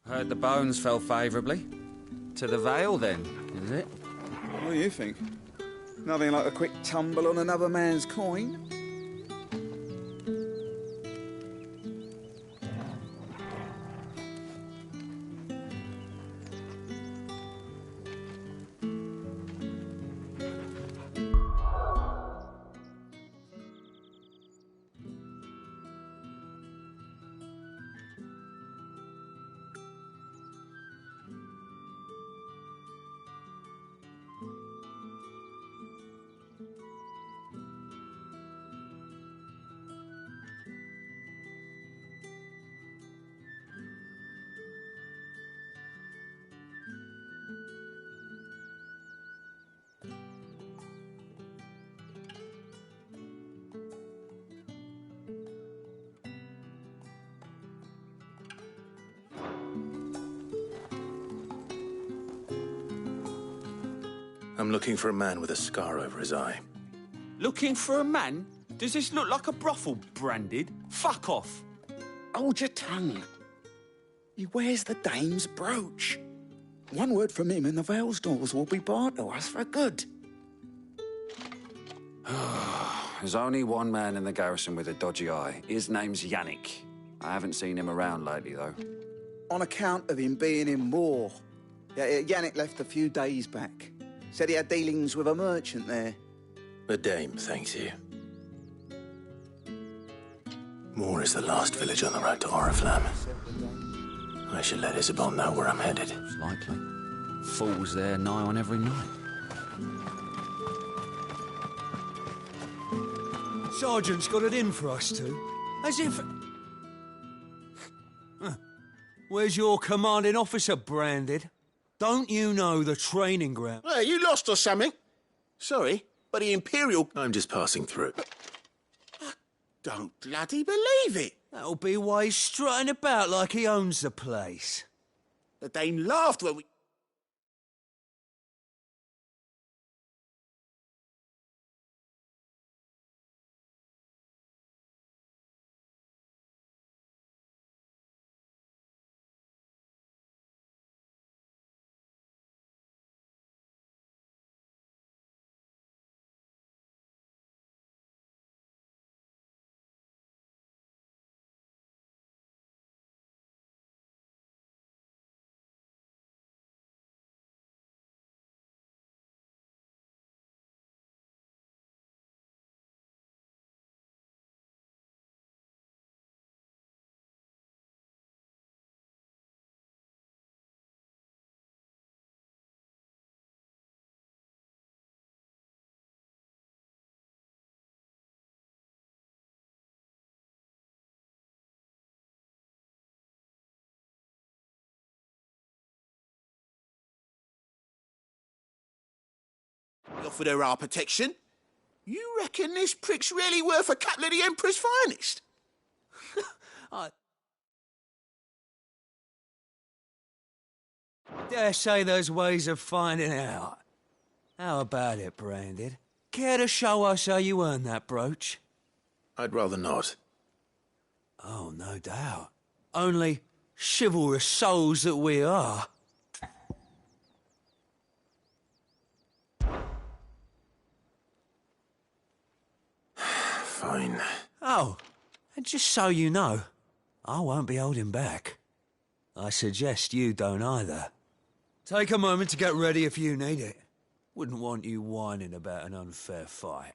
Heard the bones fell favourably. To the Vale, then, is it? What do you think? Nothing like a quick tumble on another man's coin? I'm looking for a man with a scar over his eye. Looking for a man? Does this look like a brothel, Branded? Fuck off! Hold your tongue. He wears the dame's brooch. One word from him and the Vale's doors will be barred to us for good. There's only one man in the garrison with a dodgy eye. His name's Yannick. I haven't seen him around lately, though. On account of him being in war. Yannick left a few days back. Said he had dealings with a merchant there. The dame thanks you. Moor is the last village on the road to Oriflamme. I should let Isabel know where I'm headed. It's likely. Fools there nigh on every night. Sergeant's got it in for us two. As if... Where's your commanding officer, Branded? Don't you know the training ground? Hey, you lost or something? Sorry, but the Imperial... I'm just passing through. I don't bloody believe it. That'll be why he's strutting about like he owns the place. The Dane laughed when we... We offered her our protection. You reckon this prick's really worth a couple of the Emperor's finest? I dare say there's ways of finding out. How about it, Branded? Care to show us how you earned that brooch? I'd rather not. Oh, no doubt. Only chivalrous souls that we are. Fine. Oh, and just so you know, I won't be holding back. I suggest you don't either. Take a moment to get ready if you need it. Wouldn't want you whining about an unfair fight.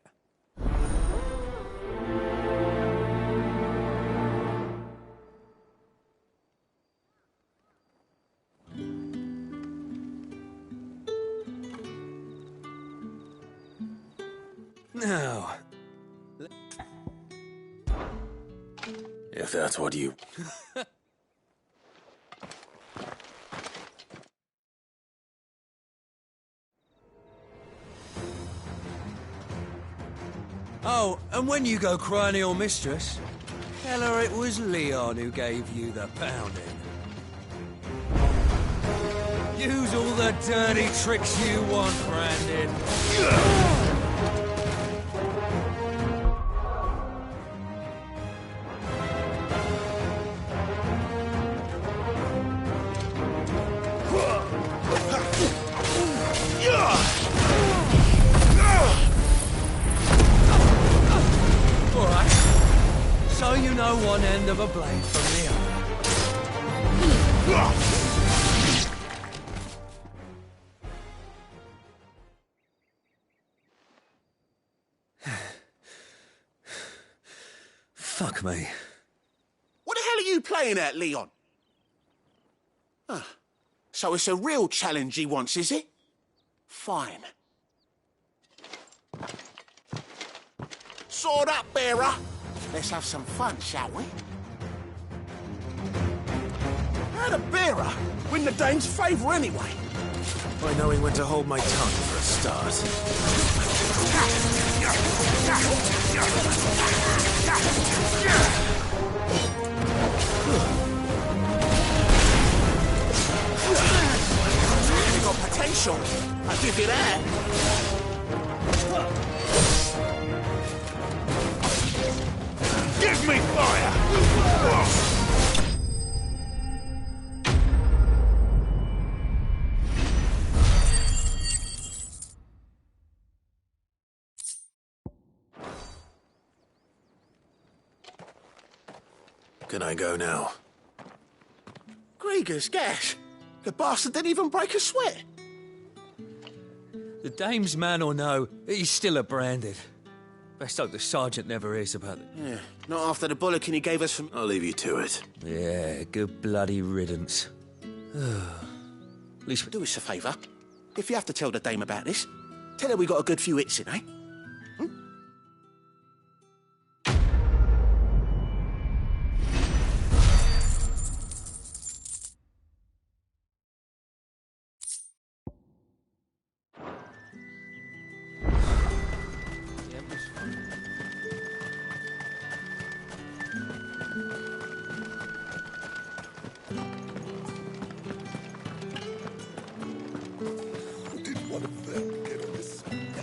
Now... If that's what you... Oh, and when you go crying to your mistress, tell her it was Leon who gave you the pounding. Use all the dirty tricks you want, Brandon. one end of a blade from the other. Fuck me. What the hell are you playing at, Leon? So it's a real challenge he wants, is it? Fine. Sword up, bearer. Let's have some fun, shall we? How'd a bearer win the dame's favour anyway? By knowing when to hold my tongue for a start. You got potential. I'll give you that. Give me fire! Can I go now? Grieger's gas. The bastard didn't even break a sweat. The dame's man or no, he's still a branded. Best hope the sergeant never hears about it. Yeah, not after the bollocking he gave us from... I'll leave you to it. Yeah, good bloody riddance. At least Do us a favour. If you have to tell the dame about this, tell her we got a good few hits in, eh?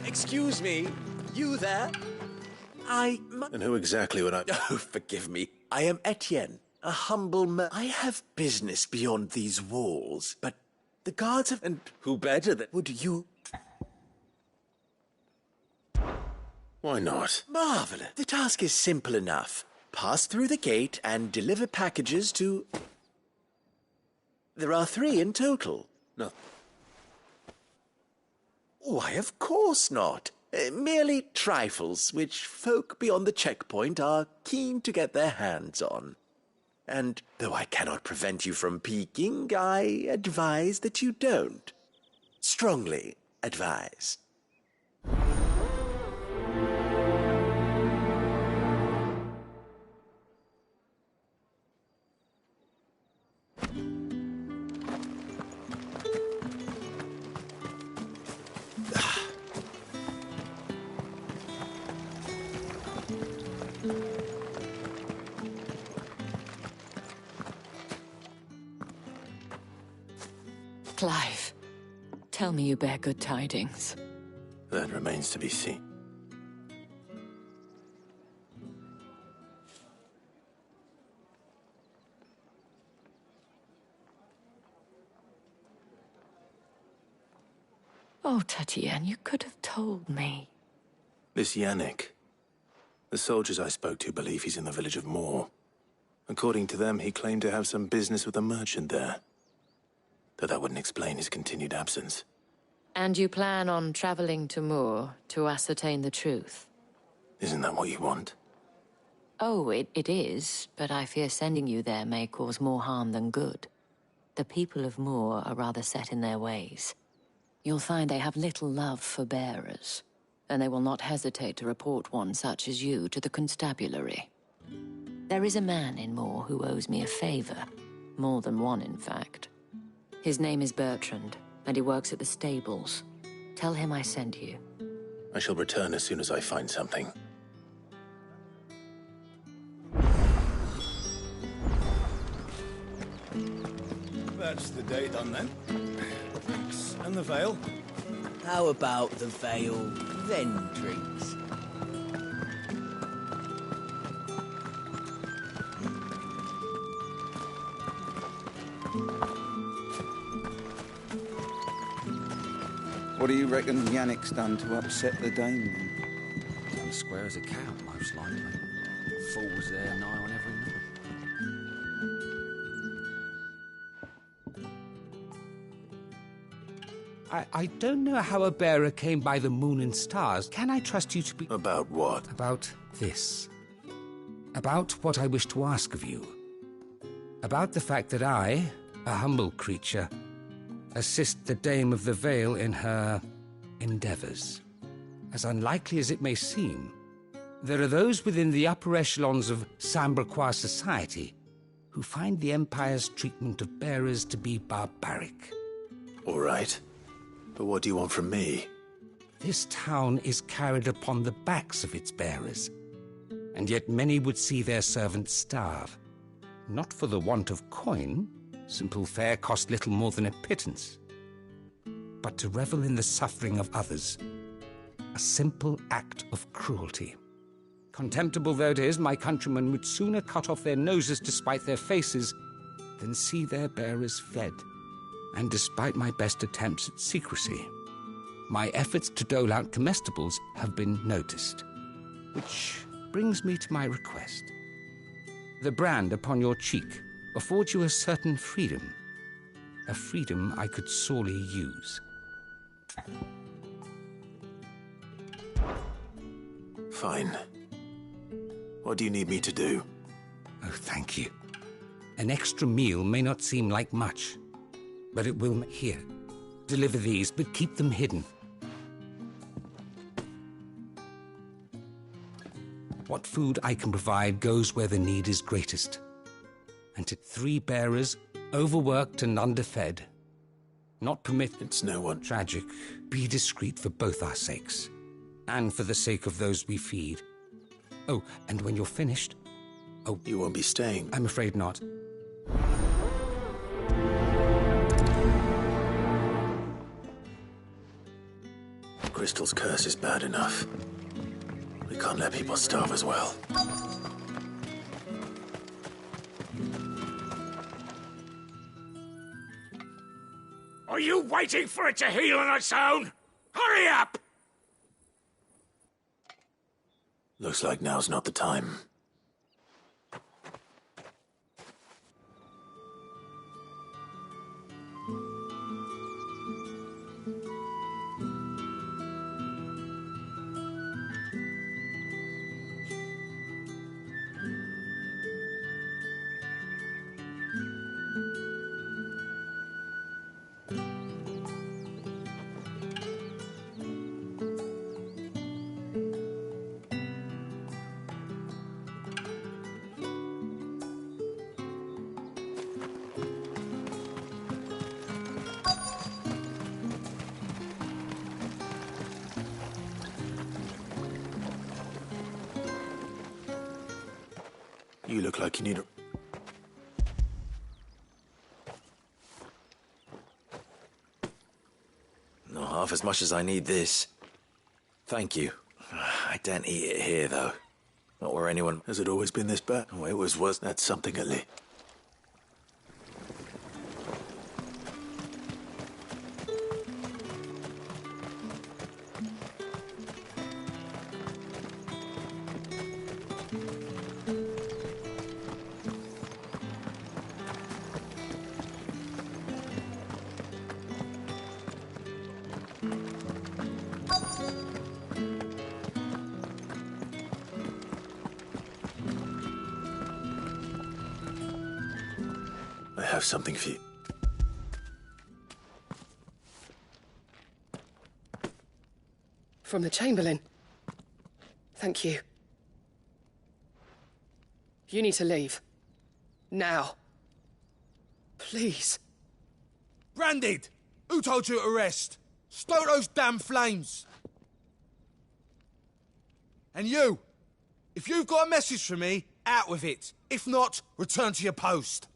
Excuse me, you there? And who exactly would I... Oh, forgive me. I am Etienne, a humble man. I have business beyond these walls, but the guards have... And who better than... Would you... Why not? Marvelous. The task is simple enough. Pass through the gate and deliver packages to... There are 3 in total. No. Why, of course not. Merely trifles, which folk beyond the checkpoint are keen to get their hands on. And though I cannot prevent you from peeking, I advise that you don't. Strongly advise. Clive, tell me you bear good tidings. That remains to be seen. Oh, Tatienne, you could have told me. This Yannick. The soldiers I spoke to believe he's in the village of Moor. According to them, he claimed to have some business with a merchant there. Though that wouldn't explain his continued absence. And you plan on traveling to Moor to ascertain the truth? Isn't that what you want? Oh, it is, but I fear sending you there may cause more harm than good. The people of Moor are rather set in their ways. You'll find they have little love for bearers, and they will not hesitate to report one such as you to the constabulary. There is a man in Moor who owes me a favor. More than one, in fact. His name is Bertrand, and he works at the stables. Tell him I sent you. I shall return as soon as I find something. That's the day done then. Thanks. And the veil? How about the veil, then drinks? What do you reckon Yannick's done to upset the dame, then? Done square as a cow, most likely. Fool was there nigh on every night. I don't know how a bearer came by the moon and stars. Can I trust you to be... About what? About this. About what I wish to ask of you. About the fact that I, a humble creature, assist the Dame of the Vale in her endeavors. As unlikely as it may seem, there are those within the upper echelons of Sambraquois society who find the Empire's treatment of bearers to be barbaric. All right. But what do you want from me? This town is carried upon the backs of its bearers, and yet many would see their servants starve. Not for the want of coin, simple fare cost little more than a pittance, but to revel in the suffering of others, a simple act of cruelty. Contemptible though it is, my countrymen would sooner cut off their noses to spite their faces than see their bearers fed. And despite my best attempts at secrecy, my efforts to dole out comestibles have been noticed. Which brings me to my request. The brand upon your cheek affords you a certain freedom. A freedom I could sorely use. Fine. What do you need me to do? Oh, thank you. An extra meal may not seem like much, but it will... Here, deliver these, but keep them hidden. What food I can provide goes where the need is greatest. And to 3 bearers, overworked and underfed, not permit... It's no one. Tragic. Be discreet for both our sakes, and for the sake of those we feed. Oh, and when you're finished... Oh, you won't be staying? I'm afraid not. Crystal's curse is bad enough. We can't let people starve as well. Are you waiting for it to heal on its own? Hurry up! Looks like now's not the time. You look like you need a... Not half as much as I need this. Thank you. I daren't eat it here, though. Not where anyone... Has it always been this bad? Oh, it was worse. That's something, Ali. I have something for you. From the Chamberlain. Thank you. You need to leave. Now. Please. Branded! Who told you to arrest? Stoke those damn flames! And you! If you've got a message for me, out with it. If not, return to your post.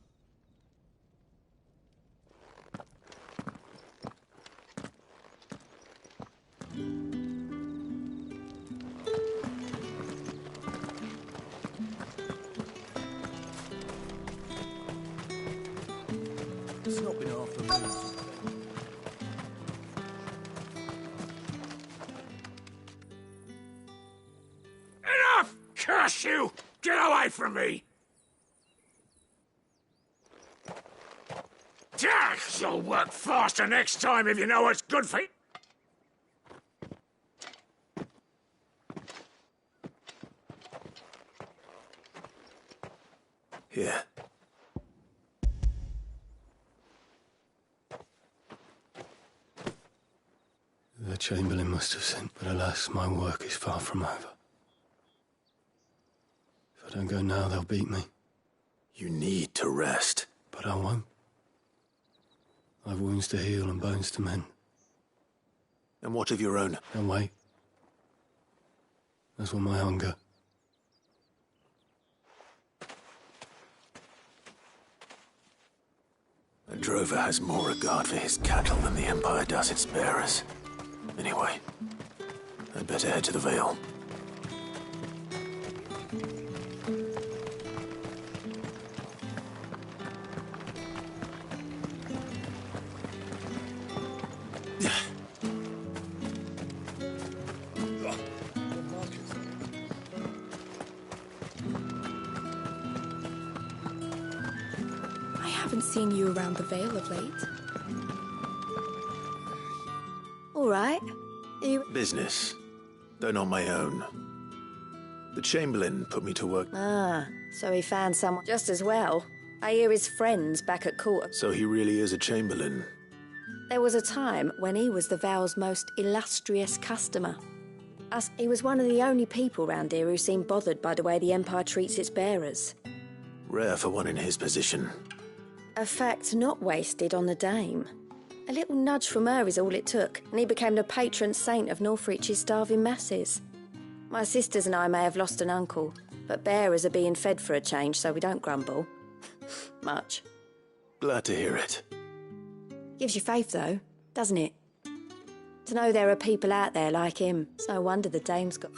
It's not been half the moon. Enough! Curse you! Get away from me! You'll work faster next time if you know what's good for you. Here. The Chamberlain must have sent, but alas, my work is far from over. If I don't go now, they'll beat me. You need to rest. But I won't. I've wounds to heal and bones to mend. And what of your own? And wait. As will my hunger. A drover has more regard for his cattle than the Empire does its bearers. Anyway, I'd better head to the Vale. I haven't seen you around the Vale of late. All right. Business, though not my own. The Chamberlain put me to work. Ah, so he found someone just as well. I hear his friends back at court. So he really is a Chamberlain. There was a time when he was the Vale's most illustrious customer. He was one of the only people round here who seemed bothered by the way the Empire treats its bearers. Rare for one in his position. A fact not wasted on the Dame. A little nudge from her is all it took, and he became the patron saint of Northreach's starving masses. My sisters and I may have lost an uncle, but bearers are being fed for a change, so we don't grumble. Much. Glad to hear it. Gives you faith, though, doesn't it? To know there are people out there like him. It's no wonder the Dame's got...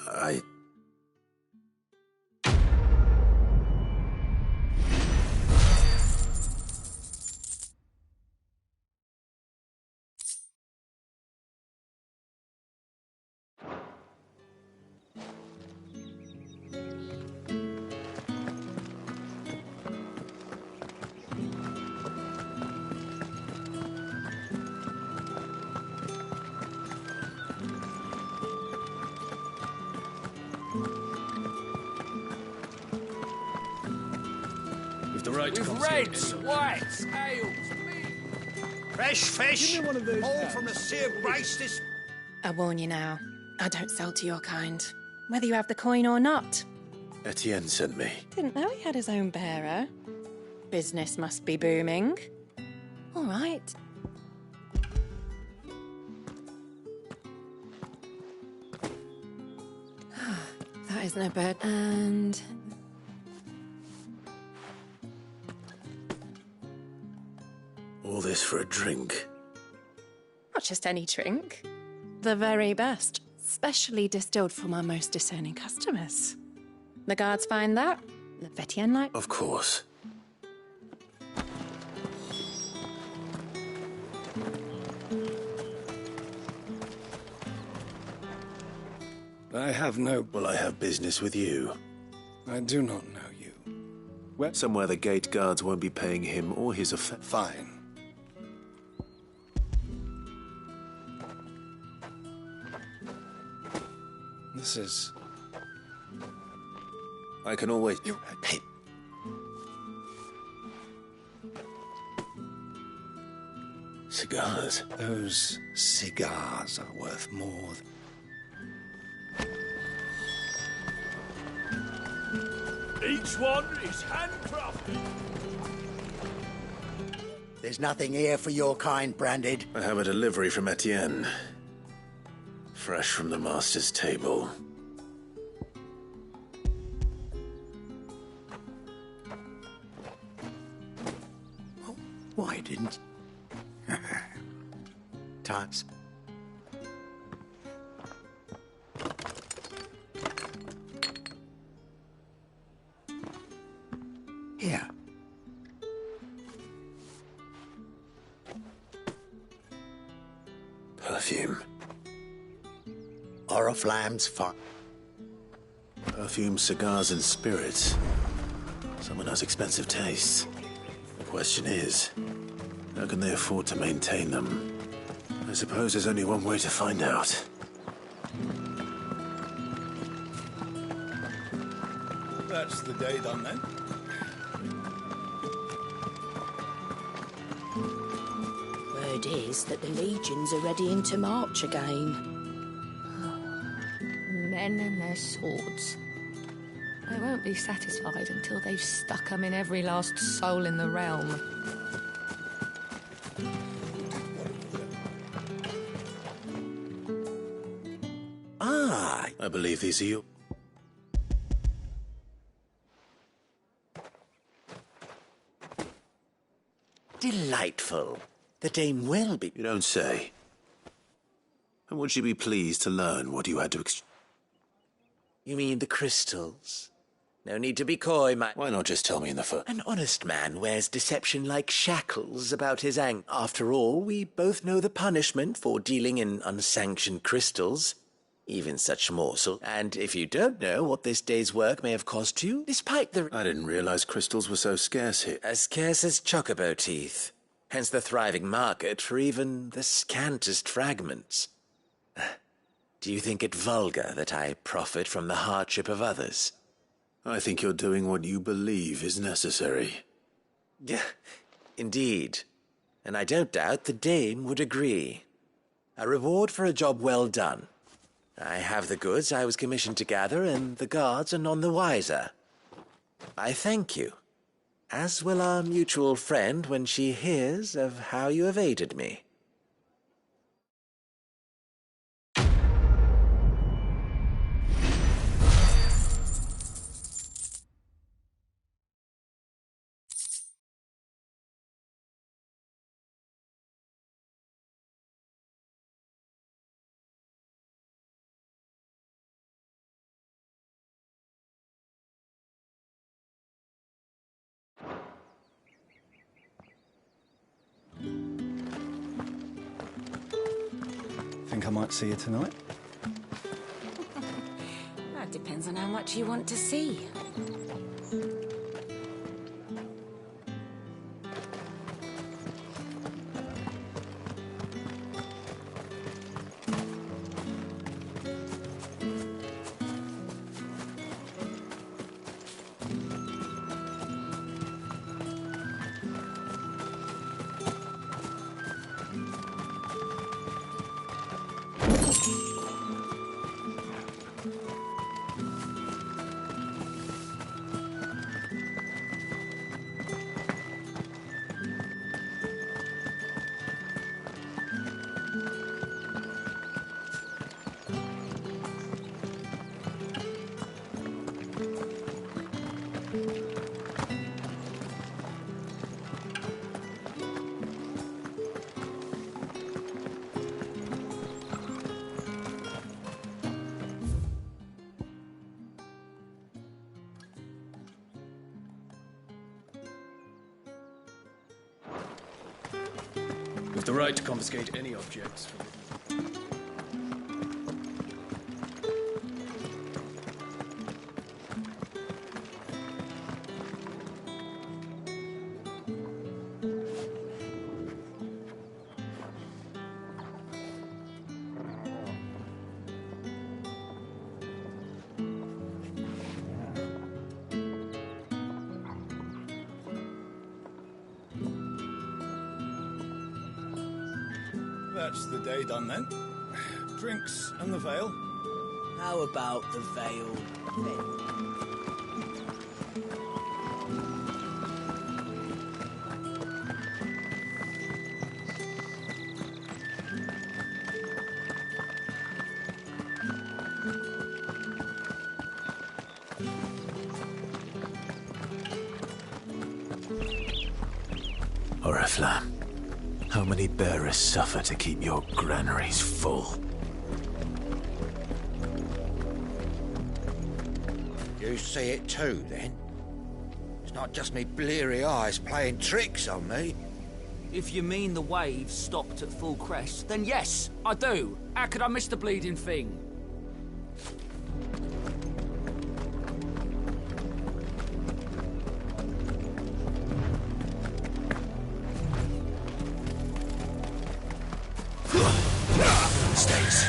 With reds, whites, ales, meat. Fresh fish, Give me one of those all hats. from the sea of Grace this... I warn you now, I don't sell to your kind, whether you have the coin or not. Etienne sent me. Didn't know he had his own bearer. Business must be booming. All right. That isn't a bad... And... All this for a drink. Not just any drink. The very best. Specially distilled for my most discerning customers. The guards find that. The Vetien like... Of course. I have no... Well, I have business with you. I do not know you. Where? Somewhere the gate guards won't be paying him or his affairs. Fine. This is... I can always... Hey. Cigars. Those cigars are worth more than... Each one is handcrafted. There's nothing here for your kind, Branded. I have a delivery from Etienne. Fresh from the master's table. Why didn't... Times. Here. Perfume. Oriflamme's fun. Perfume, cigars, and spirits. Someone has expensive tastes. The question is, How can they afford to maintain them? I suppose there's only one way to find out. That's the day done then. Word is that the legions are ready into march again. Men and their swords. They won't be satisfied until they've stuck 'em in every last soul in the realm. Ah, I believe these are you. delightful. The dame will be... You don't say. And would she be pleased to learn what you had to You mean the crystals? No need to be coy, my... Why not just tell me in the first? An honest man wears deception like shackles about his ankle. After all, we both know the punishment for dealing in unsanctioned crystals. Even such morsel. And if you don't know what this day's work may have cost you, despite the... I didn't realize crystals were so scarce here. As scarce as chocobo teeth. Hence the thriving market for even the scantest fragments. Do you think it vulgar that I profit from the hardship of others? I think you're doing what you believe is necessary. Yeah, indeed. And I don't doubt the dame would agree. A reward for a job well done. I have the goods I was commissioned to gather, and the guards are none the wiser. I thank you, as will our mutual friend when she hears of how you have aided me. Think I might see you tonight? That depends on how much you want to see. With the right to confiscate any objects. That's the day done then. Drinks and the veil. How about the veil then? Oriflamme, how many bearers suffer to keep your granaries full? You see it too, then? It's not just me bleary eyes playing tricks on me. If you mean the waves stopped at full crest, then yes, I do. How could I miss the bleeding thing? stays.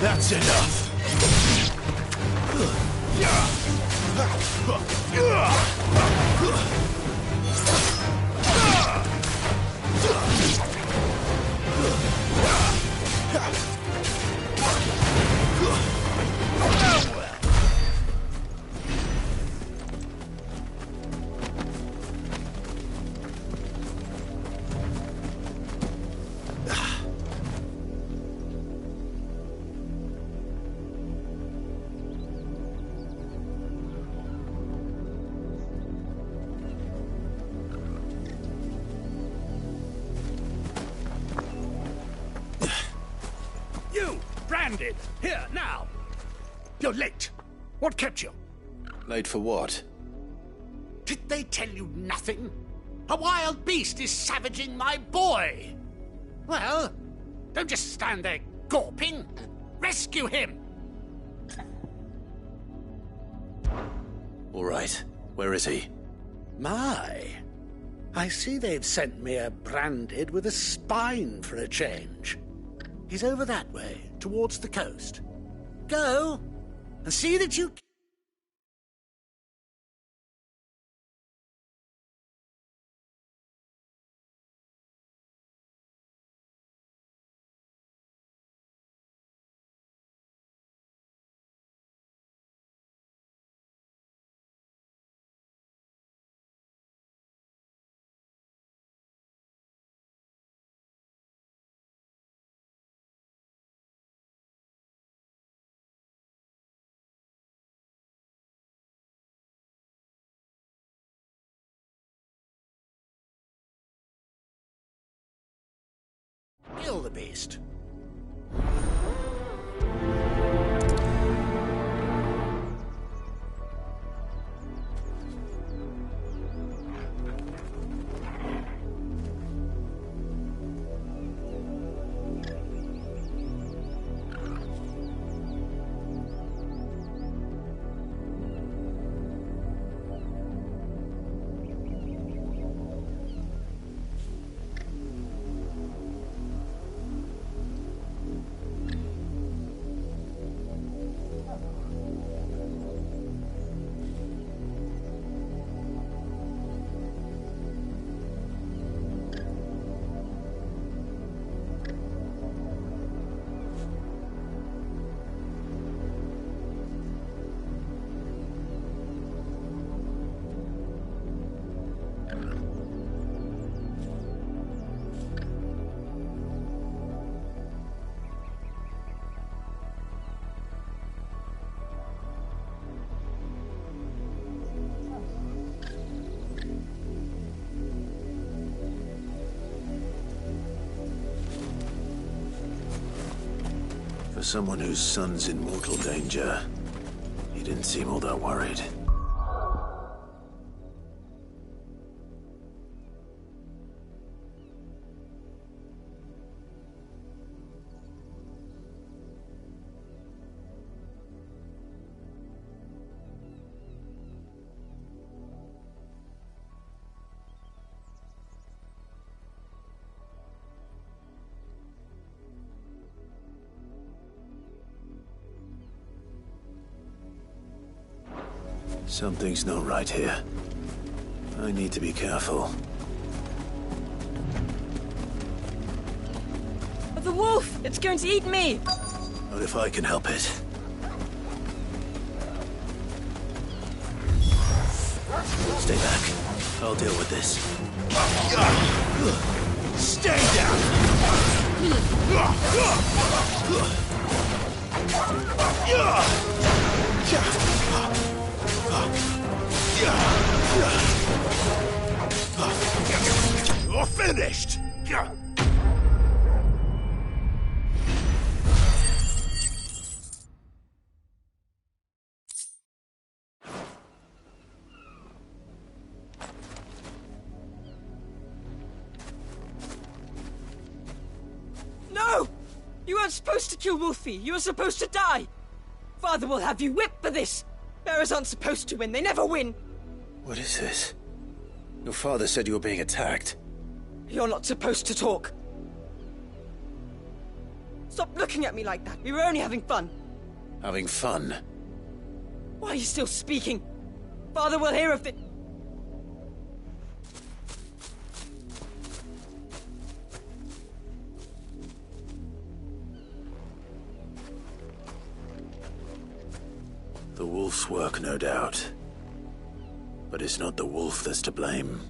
That's enough. Branded! Here, now! You're late. What kept you? Late for what? Did they tell you nothing? A wild beast is savaging my boy! Well, don't just stand there gawping. Rescue him! All right. Where is he? My. I see they've sent me a Branded with a spine for a change. He's over that way, towards the coast. Go, and see that you... Kill the beast. For someone whose son's in mortal danger, he didn't seem all that worried. Something's not right here. I need to be careful. The wolf! It's going to eat me! Not if I can help it. Stay back. I'll deal with this. Stay down! You're finished! No! You weren't supposed to kill Wolfie. You were supposed to die. Father will have you whipped for this. Bearers aren't supposed to win. They never win. What is this? Your father said you were being attacked. You're not supposed to talk. Stop looking at me like that. We were only having fun. Having fun? Why are you still speaking? Father will hear of it. The wolf's work, no doubt. But it's not the wolf that's to blame.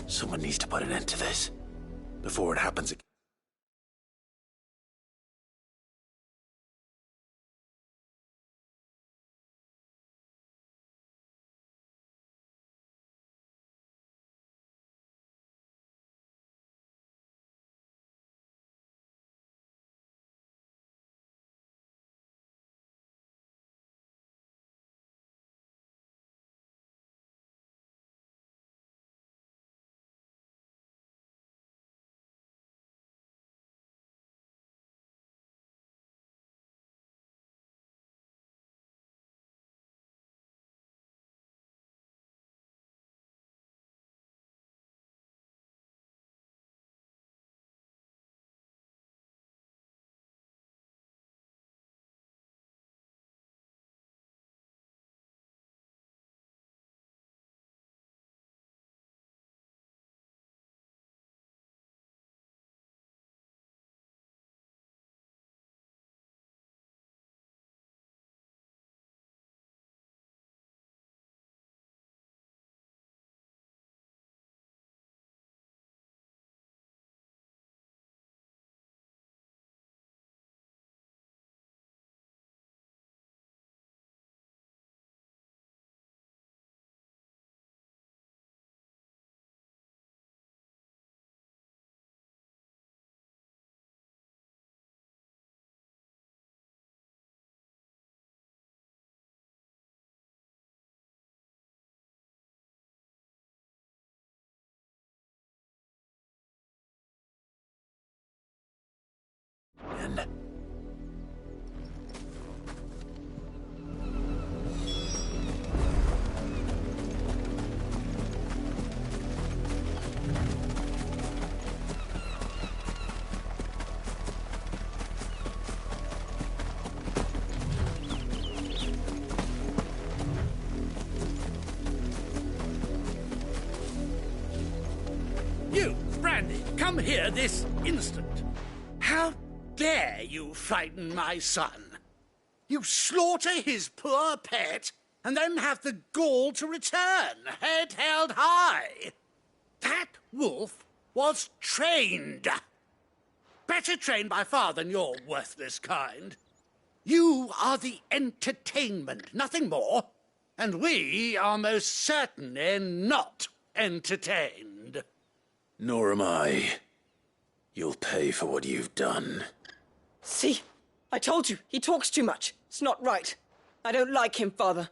Someone needs to put an end to this before it happens again. You, Brandy, come here this instant. How dare you frighten my son? You slaughter his poor pet and then have the gall to return, head held high. That wolf was trained. Better trained by far than your worthless kind. You are the entertainment, nothing more. And we are most certainly not entertained. Nor am I. You'll pay for what you've done. See? I told you, he talks too much. It's not right. I don't like him, Father.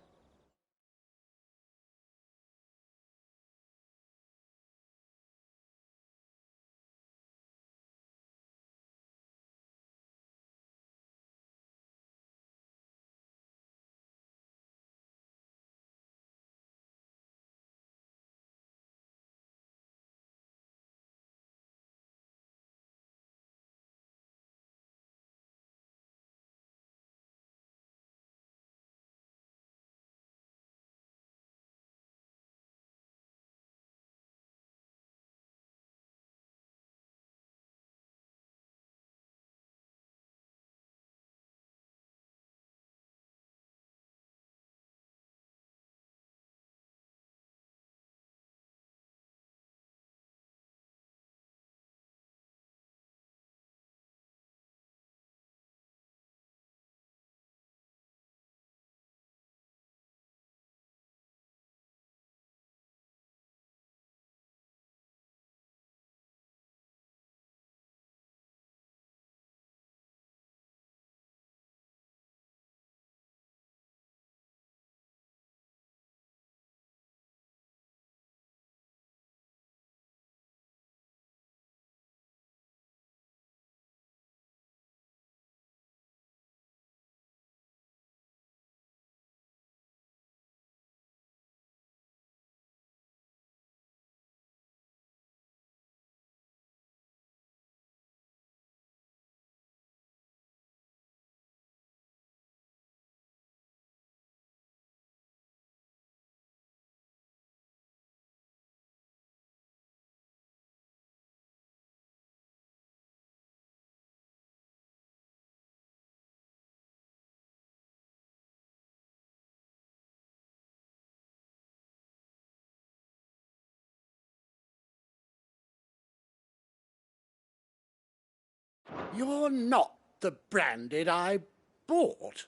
You're not the Branded I bought,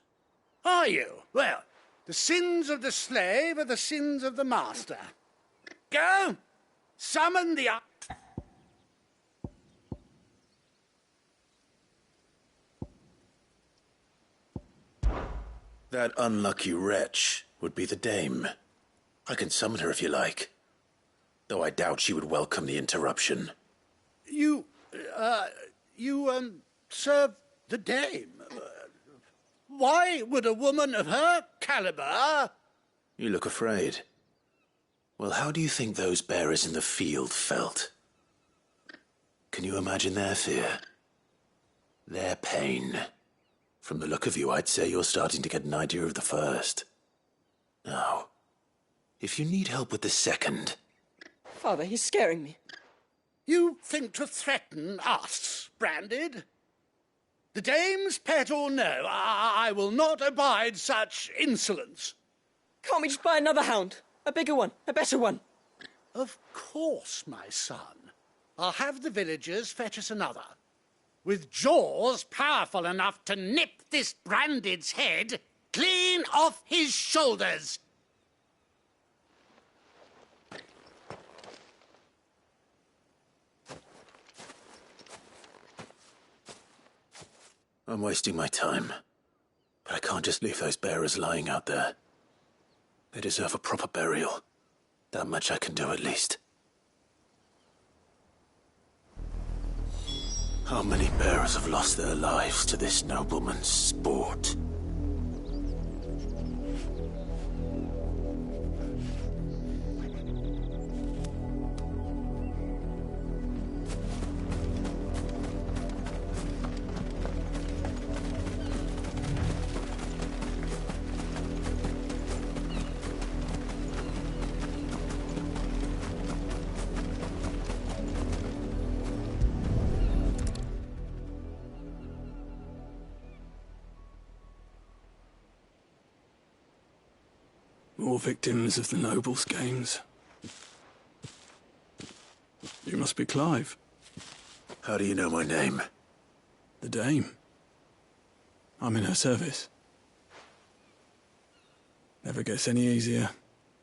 are you? Well, the sins of the slave are the sins of the master. Go! Summon the... That unlucky wretch would be the dame. I can summon her if you like, though I doubt she would welcome the interruption. You serve the dame. Why would a woman of her caliber... You look afraid. Well, how do you think those bearers in the field felt? Can you imagine their fear? Their pain? From the look of you, I'd say you're starting to get an idea of the first. Now, if you need help with the second... Father, he's scaring me. You think to threaten us, Branded? The dame's pet or no, I will not abide such insolence. Can't we just buy another hound? A bigger one, a better one. Of course, my son. I'll have the villagers fetch us another. With jaws powerful enough to nip this Branded's head clean off his shoulders. I'm wasting my time, but I can't just leave those bearers lying out there. They deserve a proper burial. That much I can do at least. How many bearers have lost their lives to this nobleman's sport? More victims of the nobles' games. You must be Clive. How do you know my name? The Dame. I'm in her service. Never gets any easier,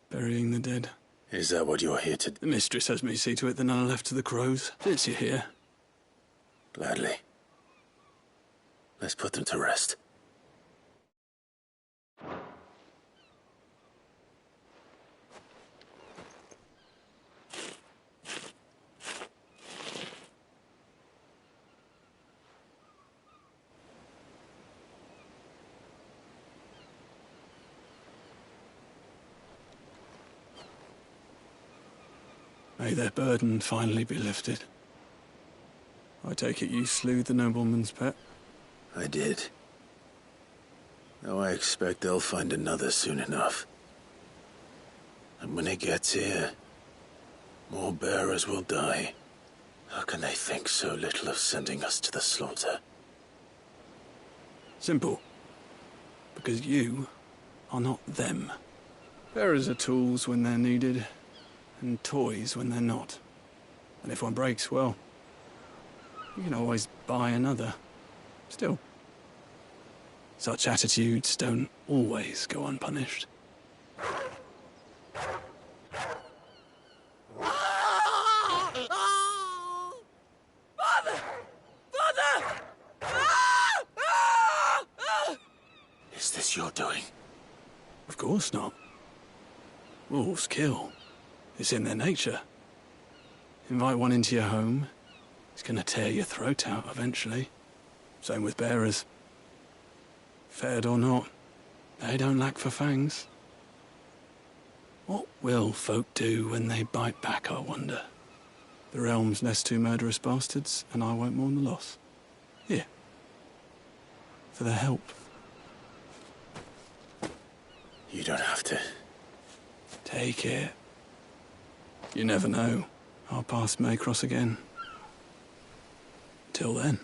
burying the dead. Is that what you're here to do? The mistress has me see to it that none are left to the crows. Since you're here. Gladly. Let's put them to rest. May their burden finally be lifted. I take it you slew the nobleman's pet? I did. Though I expect they'll find another soon enough. And when it gets here, more bearers will die. How can they think so little of sending us to the slaughter? Simple. Because you are not them. Bearers are tools when they're needed, and toys when they're not. And if one breaks, well, you can always buy another. Still, such attitudes don't always go unpunished. Father! Father! Is this your doing? Of course not. Wolves kill. It's in their nature. Invite one into your home, it's gonna tear your throat out eventually. Same with bearers. Fed or not, they don't lack for fangs. What will folk do when they bite back, I wonder? The realm's nest two murderous bastards, and I won't mourn the loss. Here. For their help. You don't have to. Take it. You never know. Our paths may cross again. Till then.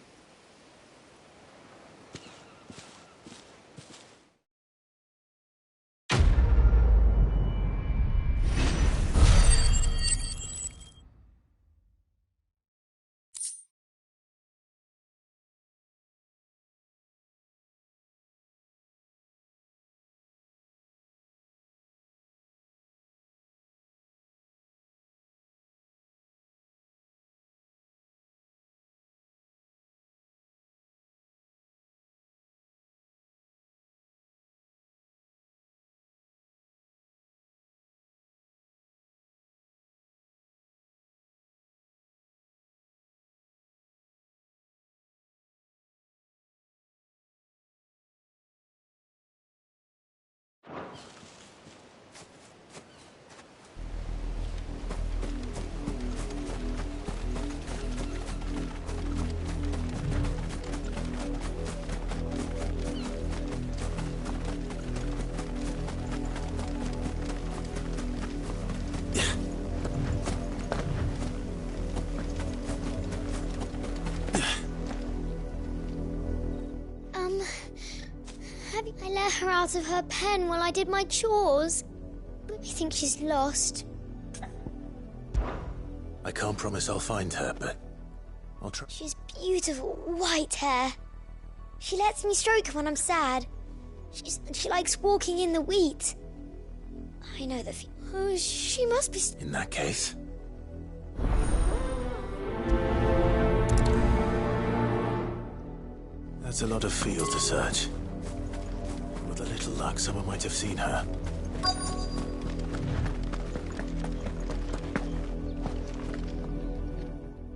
let her out of her pen while I did my chores. But I think she's lost. I can't promise I'll find her, but I'll try. She's beautiful white hair. She lets me stroke her when I'm sad. She likes walking in the wheat. I know the oh, she must be... In that case... That's a lot of field to search. With a little luck, someone might have seen her.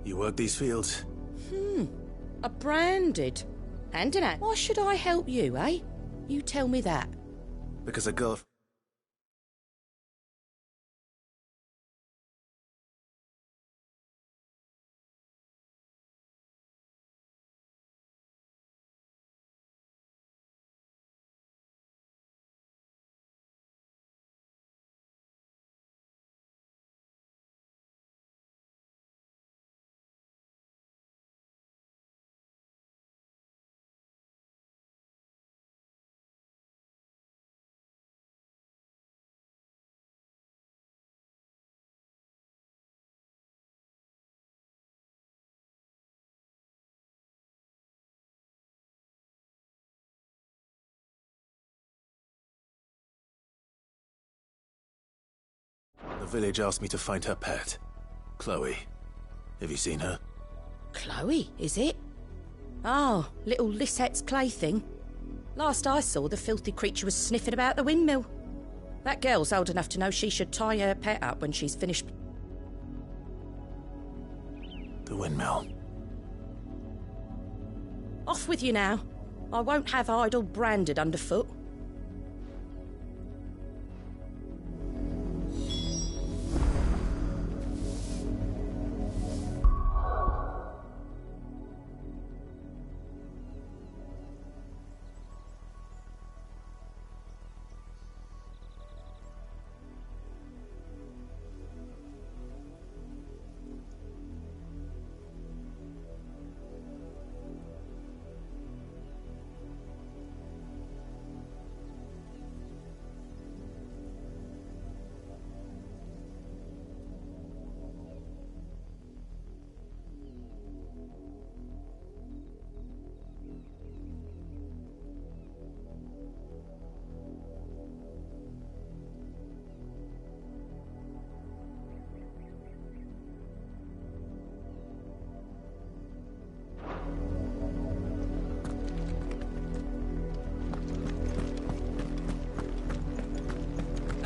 You work these fields? A branded. Hand in hand. Why should I help you, eh? You tell me that. Because a girl... The village asked me to find her pet, Chloe. Have you seen her? Chloe, is it? Oh, little Lisette's plaything. Last I saw, the filthy creature was sniffing about the windmill. That girl's old enough to know she should tie her pet up when she's finished. The windmill. Off with you now. I won't have idle branded underfoot.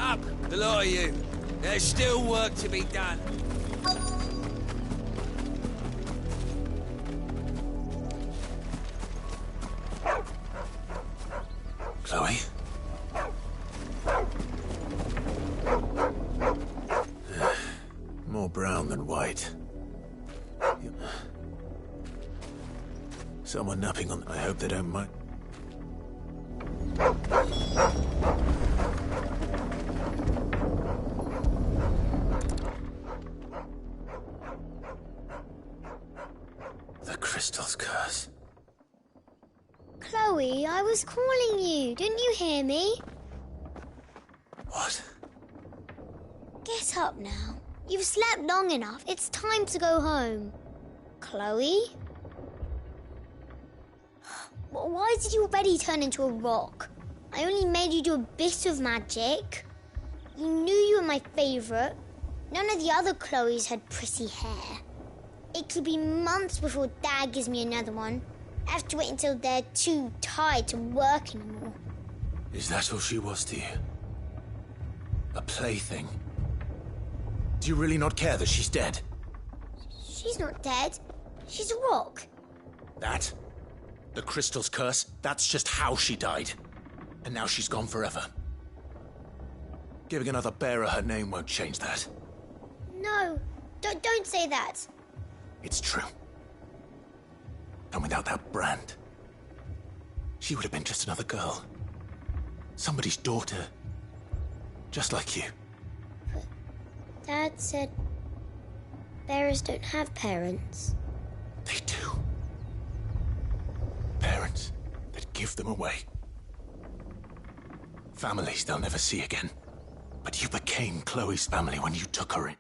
Up, the lot of you. There's still work to be done. Chloe? More brown than white. Someone napping on... I hope they don't mind. The Crystal's curse. Chloe, I was calling you. Didn't you hear me? What? Get up now. You've slept long enough. It's time to go home. Chloe? Why did you already turn into a rock? I only made you do a bit of magic. You knew you were my favourite. None of the other Chloes had pretty hair. It could be months before Dad gives me another one. I have to wait until they're too tired to work anymore. Is that all she was to you? A plaything? Do you really not care that she's dead? She's not dead. She's a rock. That? The Crystal's curse? That's just how she died. And now she's gone forever. Giving another bearer her name won't change that. No, don't say that. It's true. And without that brand, she would have been just another girl. Somebody's daughter. Just like you. But Dad said bearers don't have parents. They do. Parents that give them away. Families they'll never see again. But you became Chloe's family when you took her in.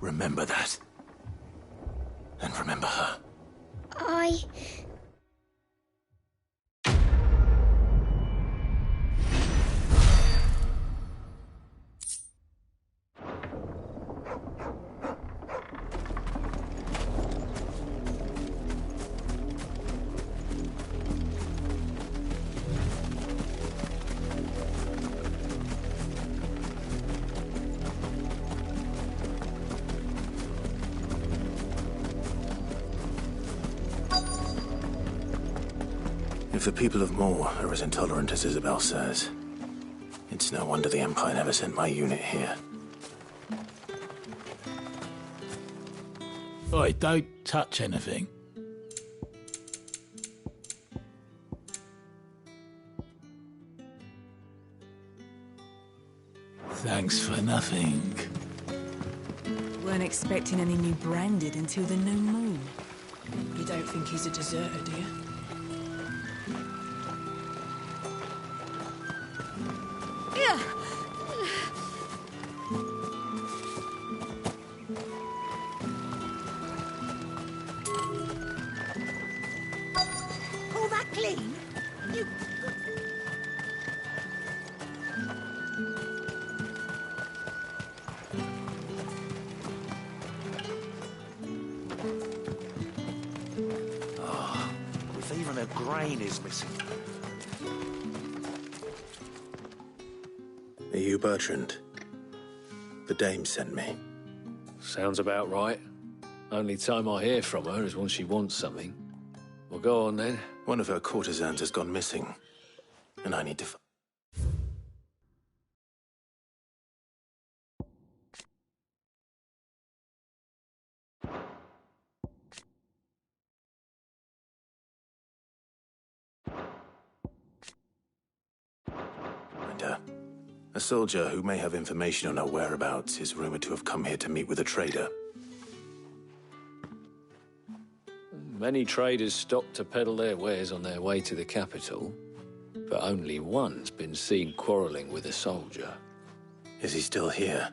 Remember that. And remember her. If the people of Moor are as intolerant as Isabel says, it's no wonder the Empire never sent my unit here. Oi, don't touch anything. Thanks for nothing. Weren't expecting any new branded until the new moon. You don't think he's a deserter, do you? All that clean? You... Oh, if even a grain is missing. Are you Bertrand? The dame sent me. Sounds about right. Only time I hear from her is when she wants something. Well, go on then. One of her courtesans has gone missing, and I need to... A soldier who may have information on her whereabouts is rumored to have come here to meet with a trader. Many traders stop to peddle their wares on their way to the capital, but only one's been seen quarrelling with a soldier. Is he still here?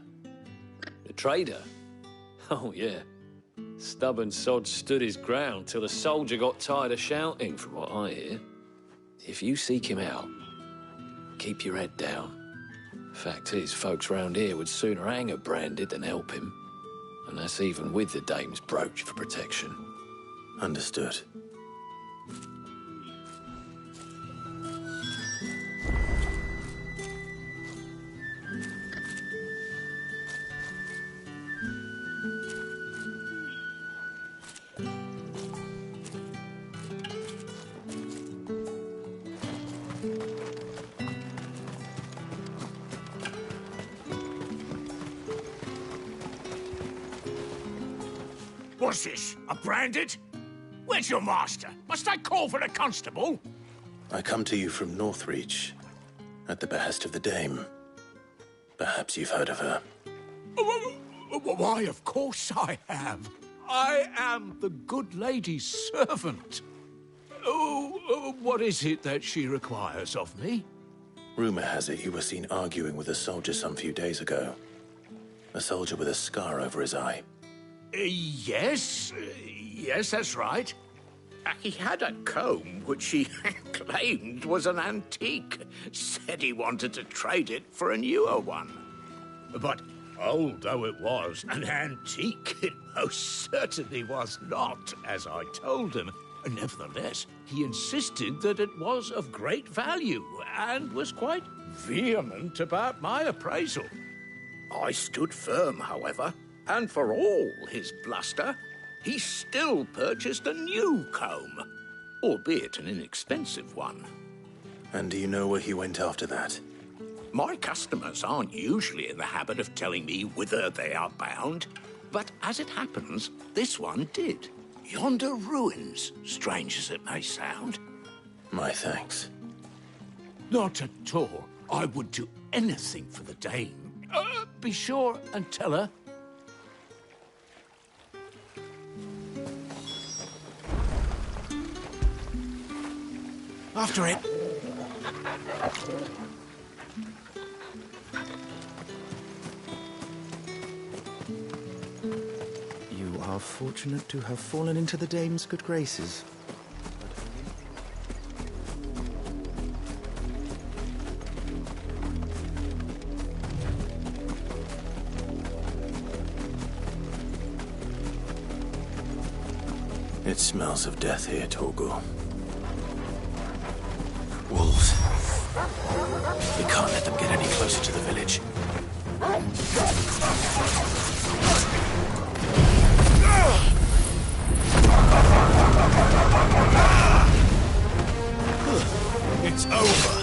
The trader? Oh, yeah. Stubborn sod stood his ground till the soldier got tired of shouting, from what I hear. If you seek him out, keep your head down. Fact is, folks round here would sooner hang a branded than help him. And that's even with the dame's brooch for protection. Understood. What's this? A branded? Where's your master? Must I call for a constable? I come to you from Northreach, at the behest of the dame. Perhaps you've heard of her. Why, of course I have. I am the good lady's servant. Oh, what is it that she requires of me? Rumor has it you were seen arguing with a soldier some few days ago. A soldier with a scar over his eye. Yes, that's right. He had a comb which he claimed was an antique. Said he wanted to trade it for a newer one. But old though it was, an antique it most certainly was not, as I told him. Nevertheless, he insisted that it was of great value and was quite vehement about my appraisal. I stood firm, however, and for all his bluster, he still purchased a new comb, albeit an inexpensive one. And do you know where he went after that? My customers aren't usually in the habit of telling me whither they are bound, but as it happens, this one did. Yonder ruins, strange as it may sound. My thanks. Not at all. I would do anything for the dame. Be sure and tell her After it. You are fortunate to have fallen into the dame's good graces. It smells of death here, Torgal. Wolves. We can't let them get any closer to the village. It's over.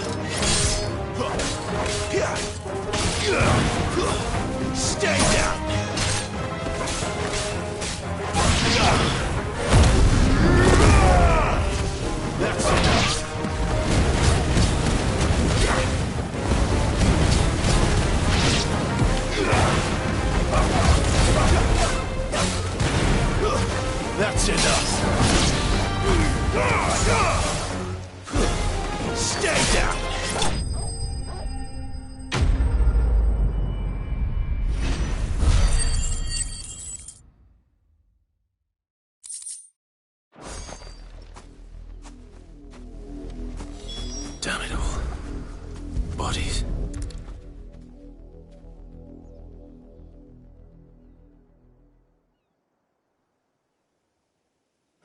Stay down. That's enough. That's enough. Stay down. Damn it all. Bodies.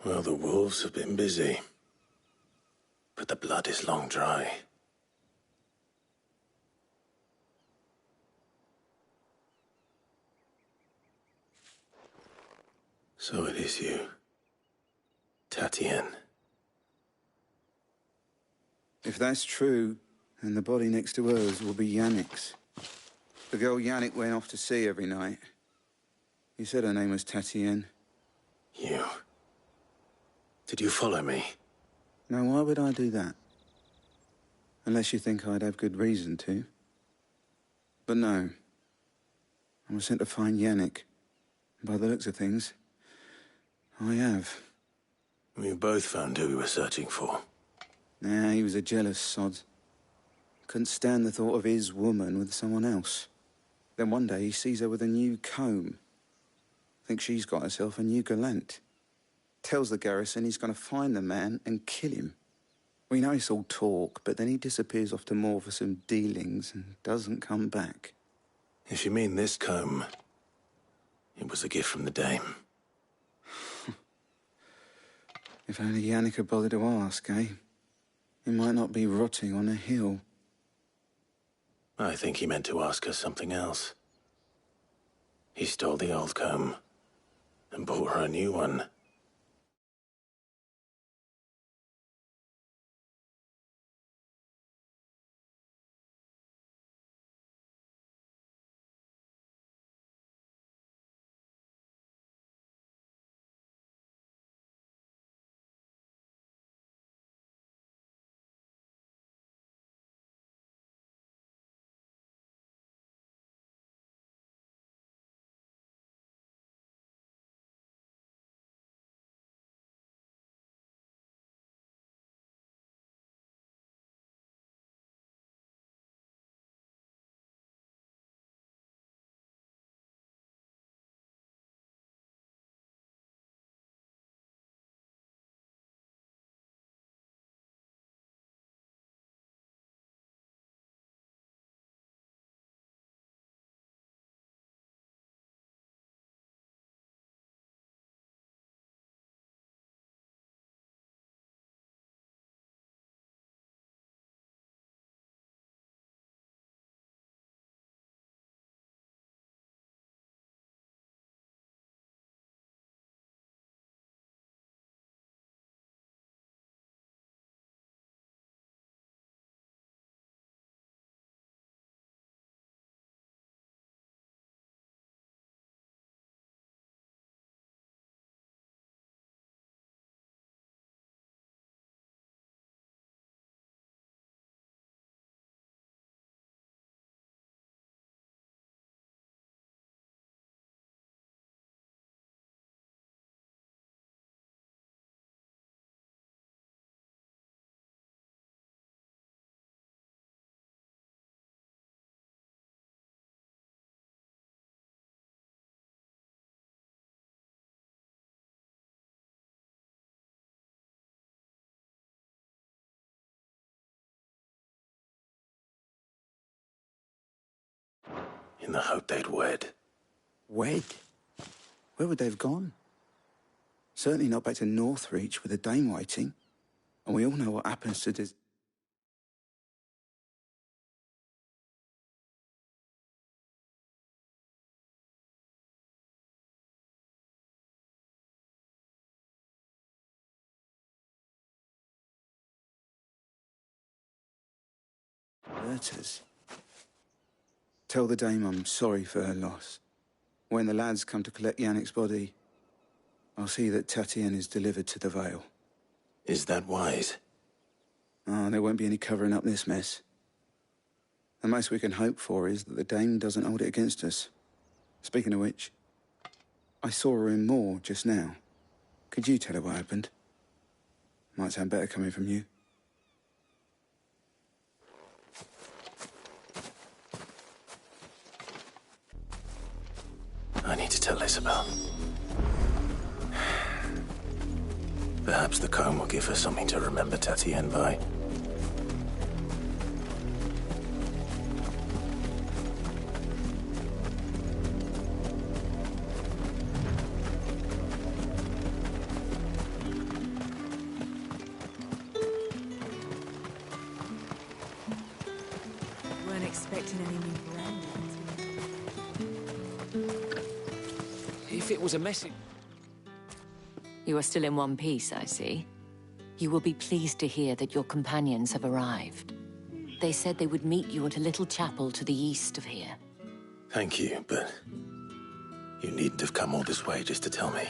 Well, the wolves have been busy. But the blood is long dry. So it is you, Tatienne. If that's true, then the body next to hers will be Yannick's. The girl Yannick went off to see every night. You said her name was Tatienne. You. Did you follow me? Now, why would I do that? Unless you think I'd have good reason to. But no. I was sent to find Yannick. By the looks of things, I have. We both found who we were searching for. Nah, he was a jealous sod. Couldn't stand the thought of his woman with someone else. Then one day he sees her with a new comb. Thinks she's got herself a new gallant. Tells the garrison he's going to find the man and kill him. We know it's all talk, but then he disappears off to Moor for some dealings and doesn't come back. If you mean this comb, it was a gift from the dame. If only Yannick had bothered to ask, eh? He might not be rotting on a hill. I think he meant to ask her something else. He stole the old comb and bought her a new one. in the hope they'd wed. Wed? Where would they have gone? Certainly not back to Northreach with a dame waiting. And we all know what happens to deserters. Tell the dame I'm sorry for her loss. When the lads come to collect Yannick's body, I'll see that Tatienne is delivered to the Vale. Is that wise? Ah, there won't be any covering up this mess. The most we can hope for is that the dame doesn't hold it against us. Speaking of which, I saw her in Moor just now. Could you tell her what happened? Might sound better coming from you. I need to tell Isabel. Perhaps the comb will give her something to remember Tatienne by. Weren't expecting any new branding. If it was a message... You are still in one piece, I see. You will be pleased to hear that your companions have arrived. They said they would meet you at a little chapel to the east of here. Thank you, but you needn't have come all this way just to tell me.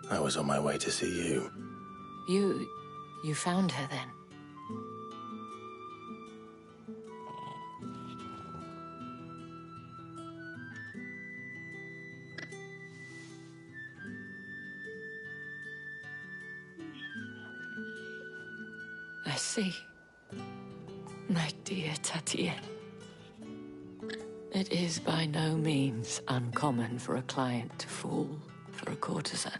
I was on my way to see you. You found her then? I see. My dear Tatienne. It is by no means uncommon for a client to fall for a courtesan.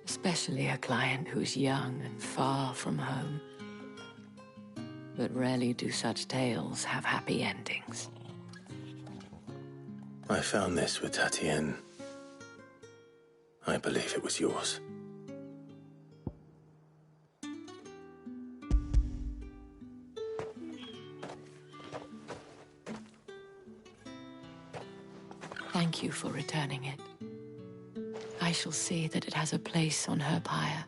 Especially a client who's young and far from home. But rarely do such tales have happy endings. I found this with Tatienne. I believe it was yours. Thank you for returning it. I shall see that it has a place on her pyre.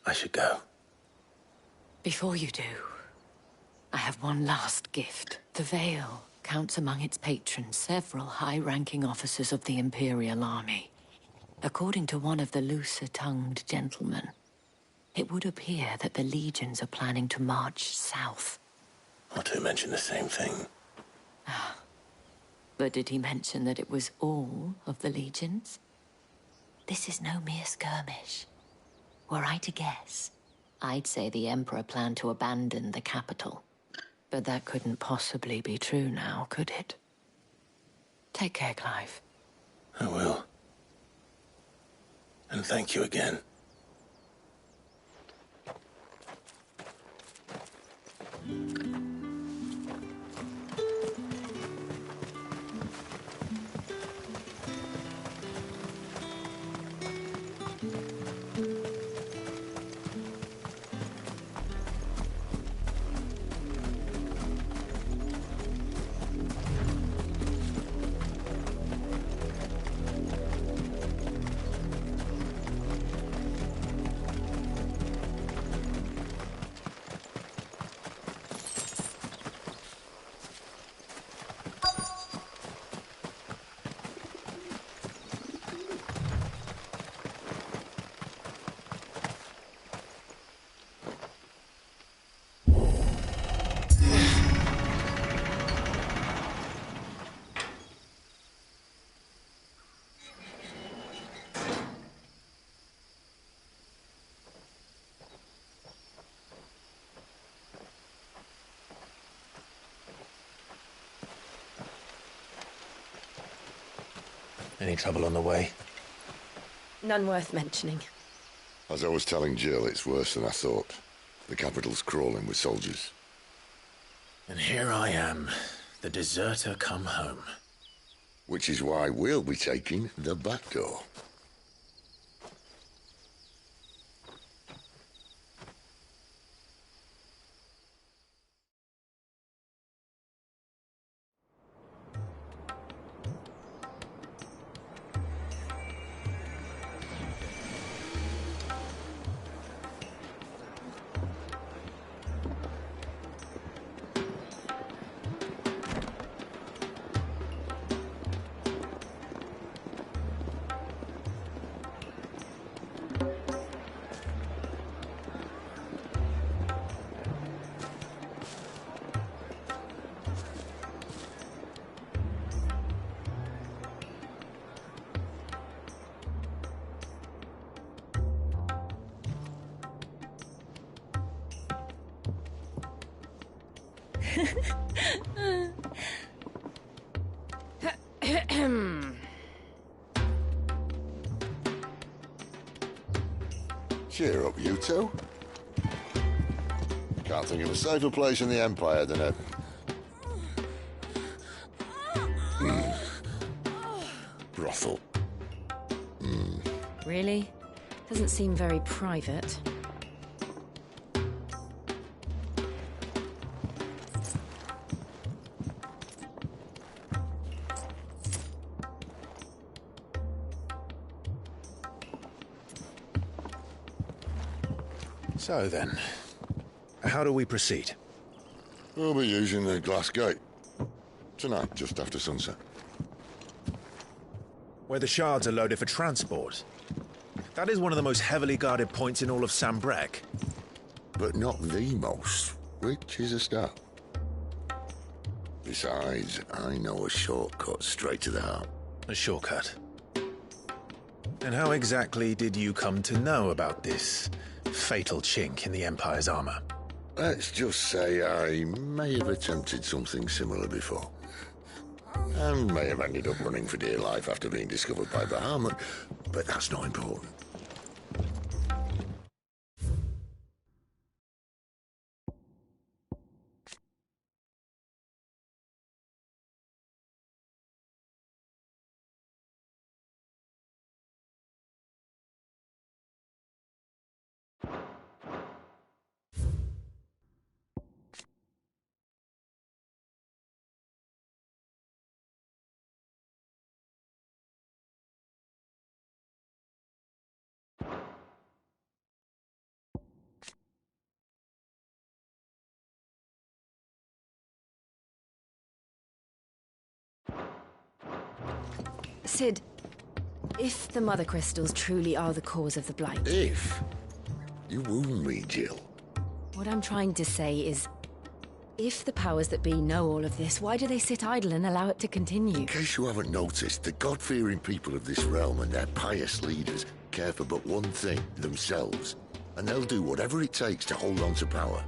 I should go. Before you do, I have one last gift. The Vale counts among its patrons several high-ranking officers of the Imperial Army. According to one of the looser-tongued gentlemen, it would appear that the legions are planning to march south. Not to mention the same thing. But did he mention that it was all of the legions? This is no mere skirmish. Were I to guess, I'd say the Emperor planned to abandon the capital. But that couldn't possibly be true now, could it? Take care, Clive. I will. And thank you again. Any trouble on the way? None worth mentioning. As I was telling Jill, it's worse than I thought. The capital's crawling with soldiers. And here I am, the deserter come home. Which is why we'll be taking the back door. Cheer up, you two. Can't think of a safer place in the Empire than a... brothel. Really? Doesn't seem very private. So then, how do we proceed? We'll be using the glass gate. Tonight, just after sunset. Where the shards are loaded for transport. That is one of the most heavily guarded points in all of Sambrec. But not the most, which is a start. Besides, I know a shortcut straight to the heart. A shortcut? And how exactly did you come to know about this fatal chink in the Empire's armor? Let's just say I may have attempted something similar before. And may have ended up running for dear life after being discovered by Bahamut, but that's not important. Sid, if the Mother Crystals truly are the cause of the Blight... If? You wound me, Jill. What I'm trying to say is, if the powers that be know all of this, why do they sit idle and allow it to continue? In case you haven't noticed, the God-fearing people of this realm and their pious leaders care for but one thing, themselves. And they'll do whatever it takes to hold on to power.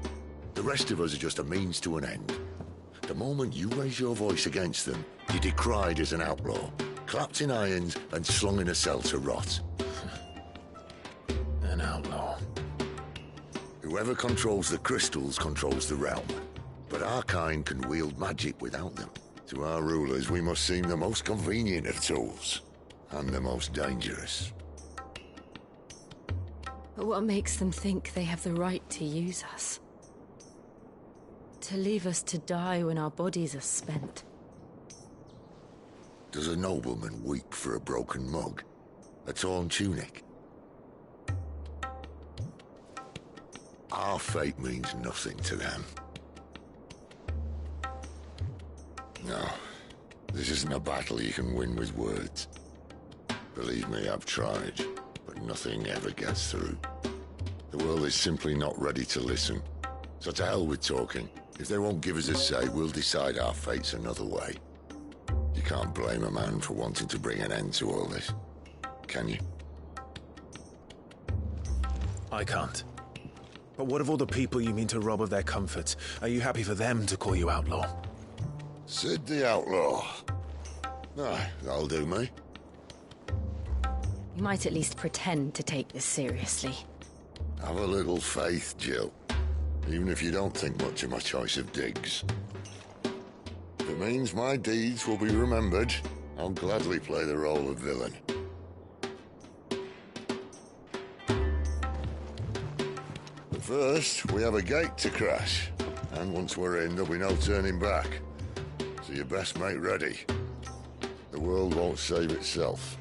The rest of us are just a means to an end. The moment you raise your voice against them, you're decried as an outlaw, clapped in irons and slung in a cell to rot. An outlaw. Whoever controls the crystals controls the realm. But our kind can wield magic without them. To our rulers, we must seem the most convenient of tools. And the most dangerous. But what makes them think they have the right to use us? To leave us to die when our bodies are spent? Does a nobleman weep for a broken mug? A torn tunic? Our fate means nothing to them. No, this isn't a battle you can win with words. Believe me, I've tried, but nothing ever gets through. The world is simply not ready to listen. So to hell with talking. If they won't give us a say, we'll decide our fates another way. You can't blame a man for wanting to bring an end to all this, can you? I can't. But what of all the people you mean to rob of their comfort? Are you happy for them to call you outlaw? Sid the Outlaw. Aye, that'll do me. We might at least pretend to take this seriously. Have a little faith, Jill. Even if you don't think much of my choice of digs. If it means my deeds will be remembered, I'll gladly play the role of villain. But first, we have a gate to crash. And once we're in, there'll be no turning back. So you best make ready. The world won't save itself.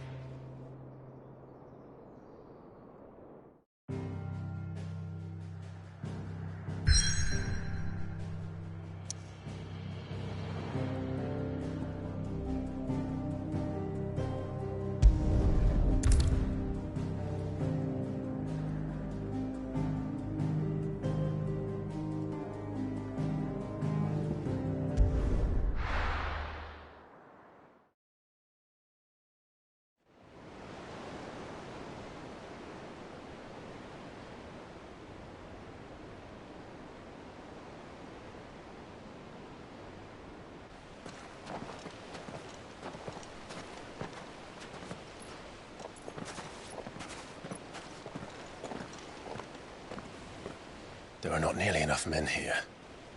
There are not nearly enough men here.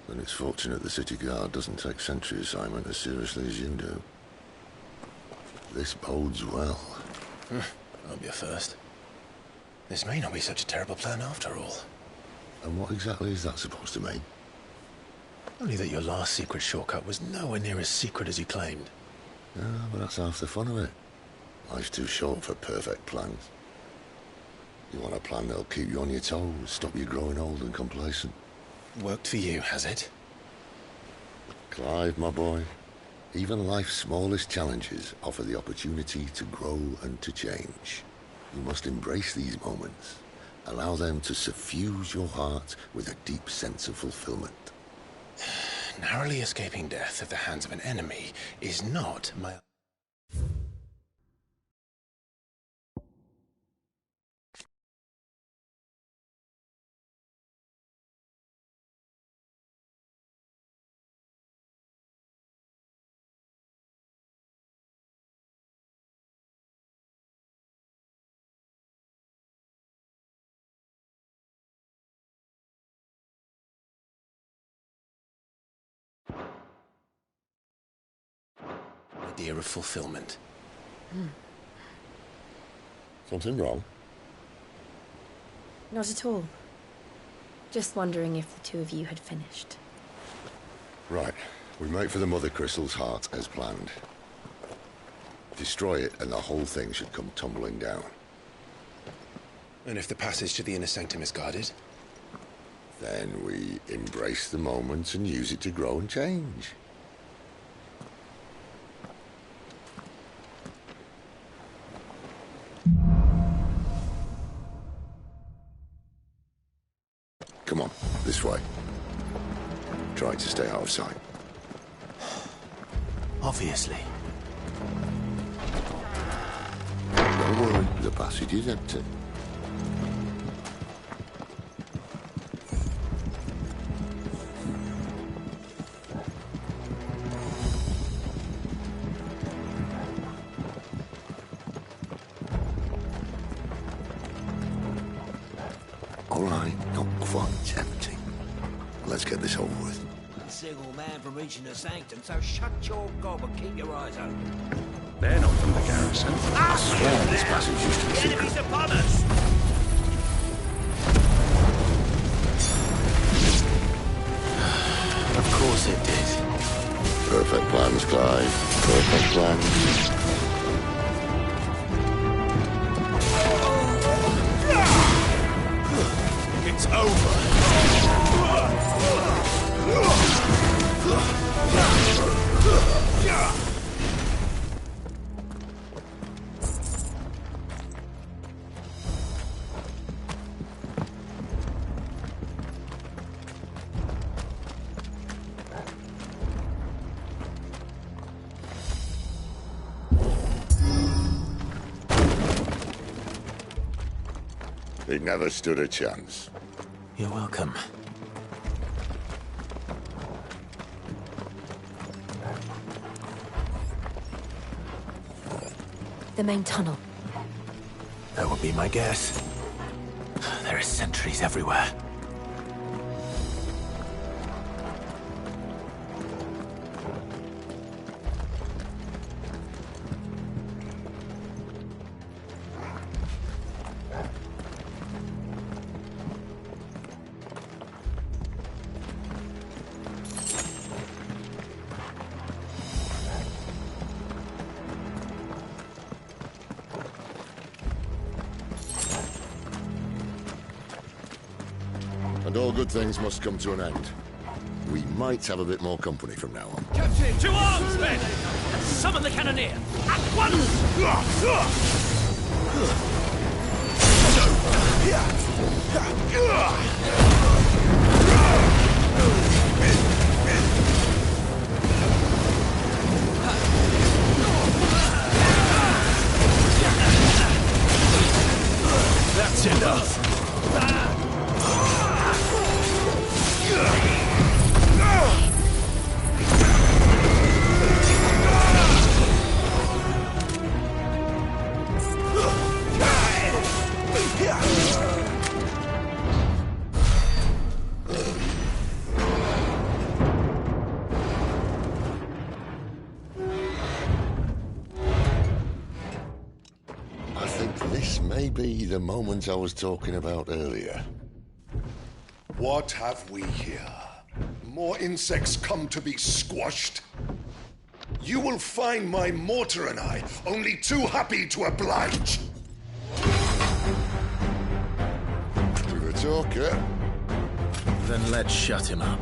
Then it's fortunate the City Guard doesn't take sentry assignment as seriously as you do. This bodes well. Won't be a first. This may not be such a terrible plan after all. And what exactly is that supposed to mean? Only that your last secret shortcut was nowhere near as secret as you claimed. Yeah, but that's half the fun of it. Life's too short for perfect plans. You want a plan that'll keep you on your toes, stop you growing old and complacent. Worked for you, has it? Clive, my boy, even life's smallest challenges offer the opportunity to grow and to change. You must embrace these moments. Allow them to suffuse your heart with a deep sense of fulfillment. Narrowly escaping death at the hands of an enemy is not my... idea of fulfillment. Something wrong? Not at all. Just wondering if the two of you had finished. Right. We make for the Mother Crystal's heart as planned. Destroy it and the whole thing should come tumbling down. And if the passage to the inner sanctum is guarded? Then we embrace the moment and use it to grow and change. Come on, this way. Try to stay out of sight. Obviously. Don't worry, the passage is empty. All right, not quite empty. Let's get this over with. A single man from reaching the sanctum, so shut your gob and keep your eyes open. They're not from the garrison. I swear this passage used to be The secret. enemy's upon us! Of course it did. Perfect plans, Clive. Perfect plans. It's over. He never stood a chance. You're welcome. The main tunnel. would be my guess. There are sentries everywhere. And all good things must come to an end. We might have a bit more company from now on. Captain! To arms, men! And summon the cannoneer! At once! That's enough! I think this may be the moment I was talking about earlier. What have we here? More insects come to be squashed? You will find my mortar and I only too happy to oblige. With a talker. Then let's shut him up.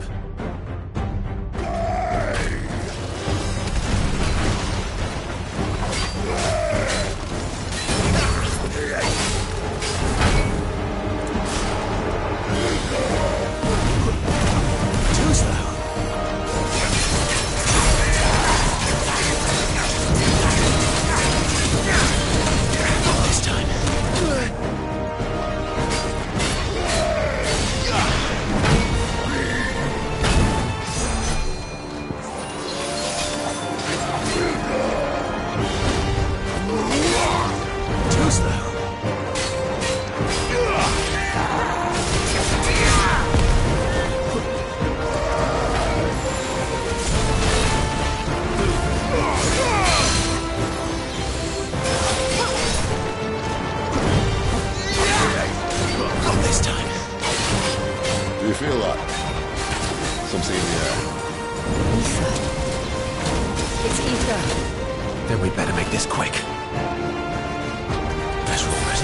Do you feel that? Something in the air. It's ether. Then we better make this quick. Let's roll ready.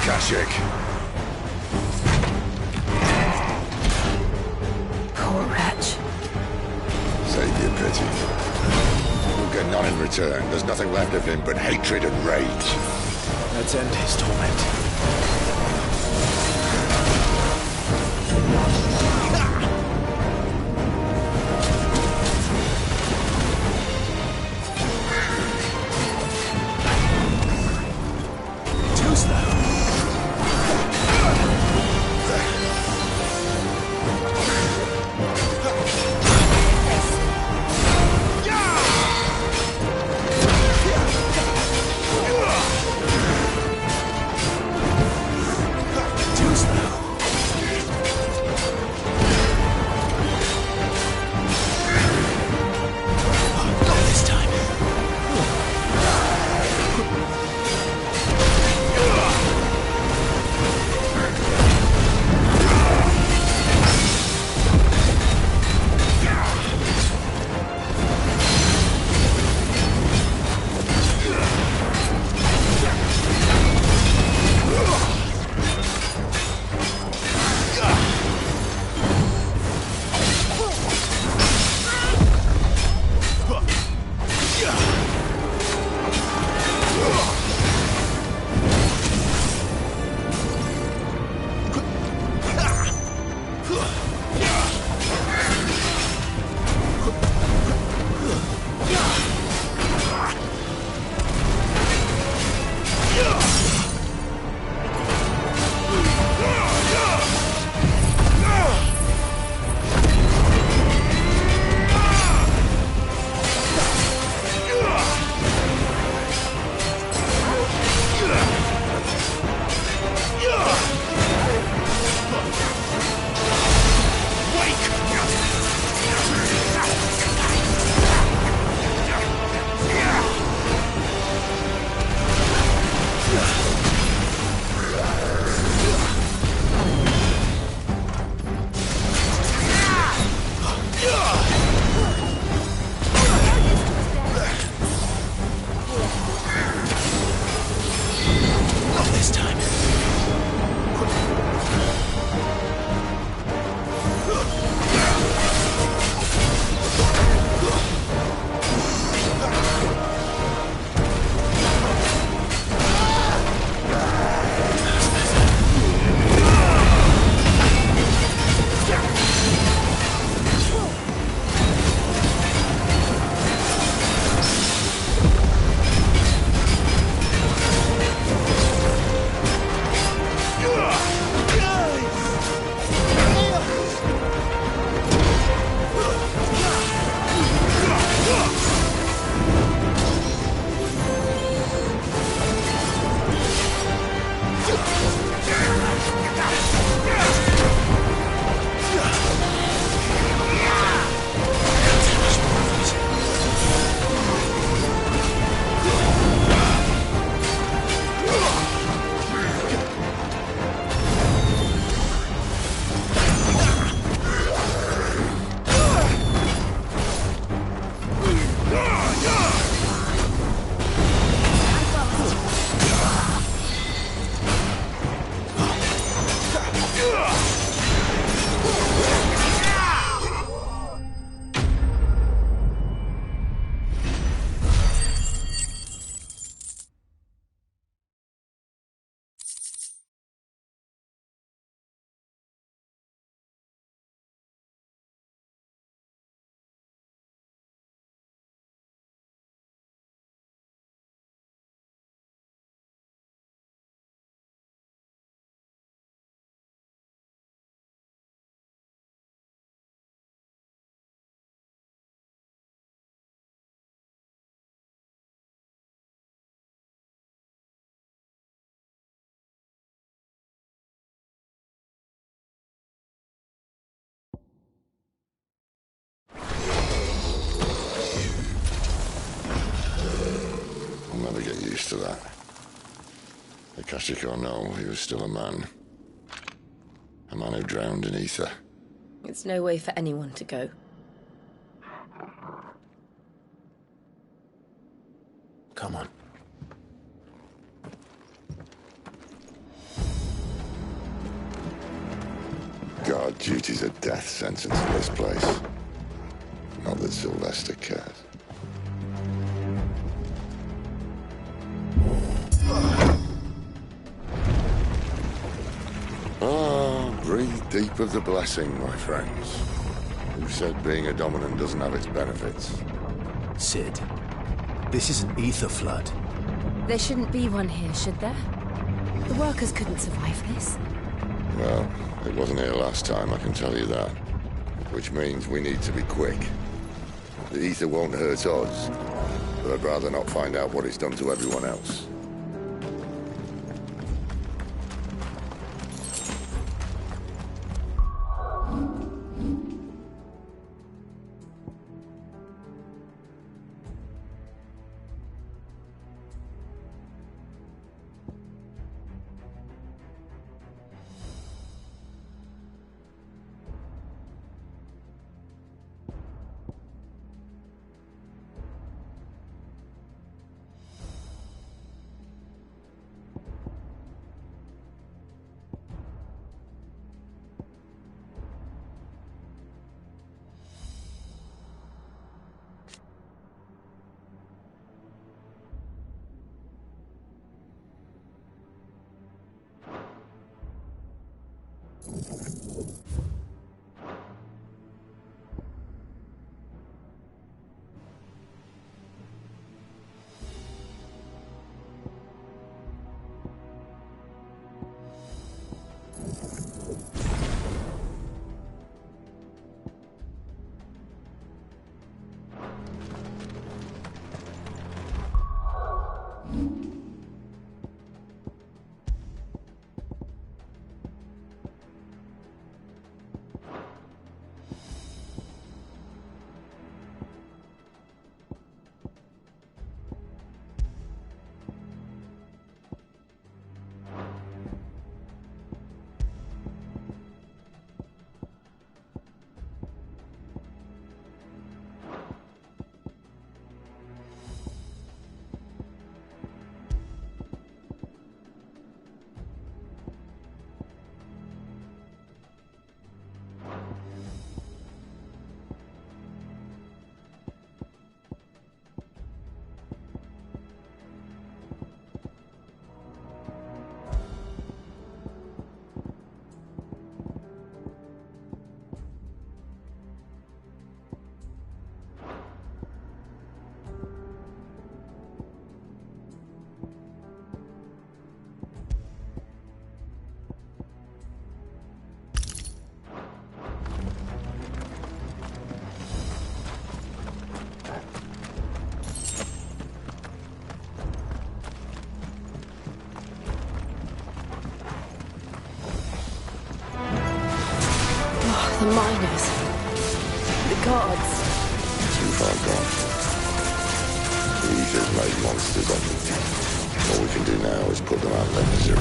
Kashyyyk. Poor wretch. Save your pity. We'll get none in return. There's nothing left of him but hatred and rage. Let's end his torment. I'll never get used to that. Akashic or no, he was still a man. A man who drowned in ether. It's no way for anyone to go. Come on. Guard duty's a death sentence in this place. Not that Sylvester cares. Breathe deep of the blessing, my friends. Who said being a dominant doesn't have its benefits? Sid, this is an ether flood. There shouldn't be one here, should there? The workers couldn't survive this. Well, it wasn't here last time, I can tell you that. Which means we need to be quick. The ether won't hurt us, but I'd rather not find out what it's done to everyone else. The miners. The gods. Too far gone. The Aether's made monsters of them. All we can do now is put them out of their misery.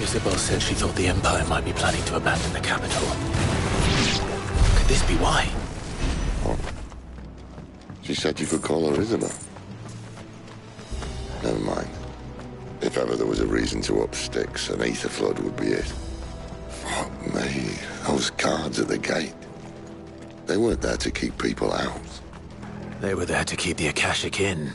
Isabel said she thought the Empire might be planning to abandon the capital. Could this be why? What? She said you could call her Isabel. Never mind. If ever there was a reason to up sticks, an Aether flood would be it. Fuck me. Those guards at the gate. They weren't there to keep people out. They were there to keep the Akashic in.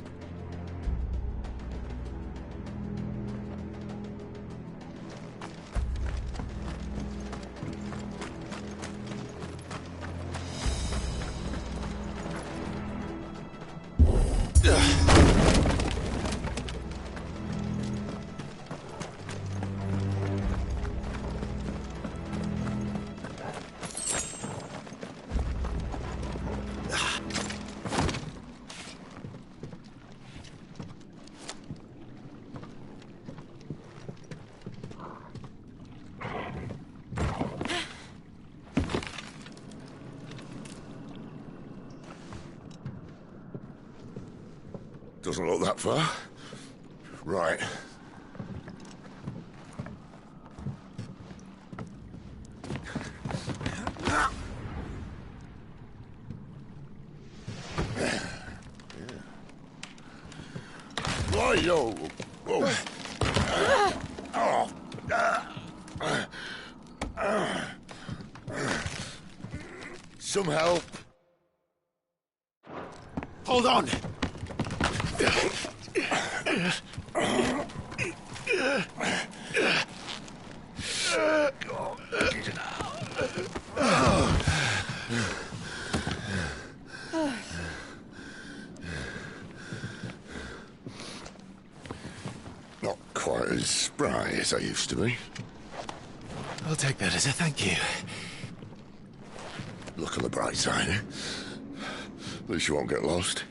Doesn't look that far. Right. Why, yo? Whoa. Some help. Hold on. Not quite as spry as I used to be. I'll take that as a thank you. Look on the bright side, eh? At least you won't get lost.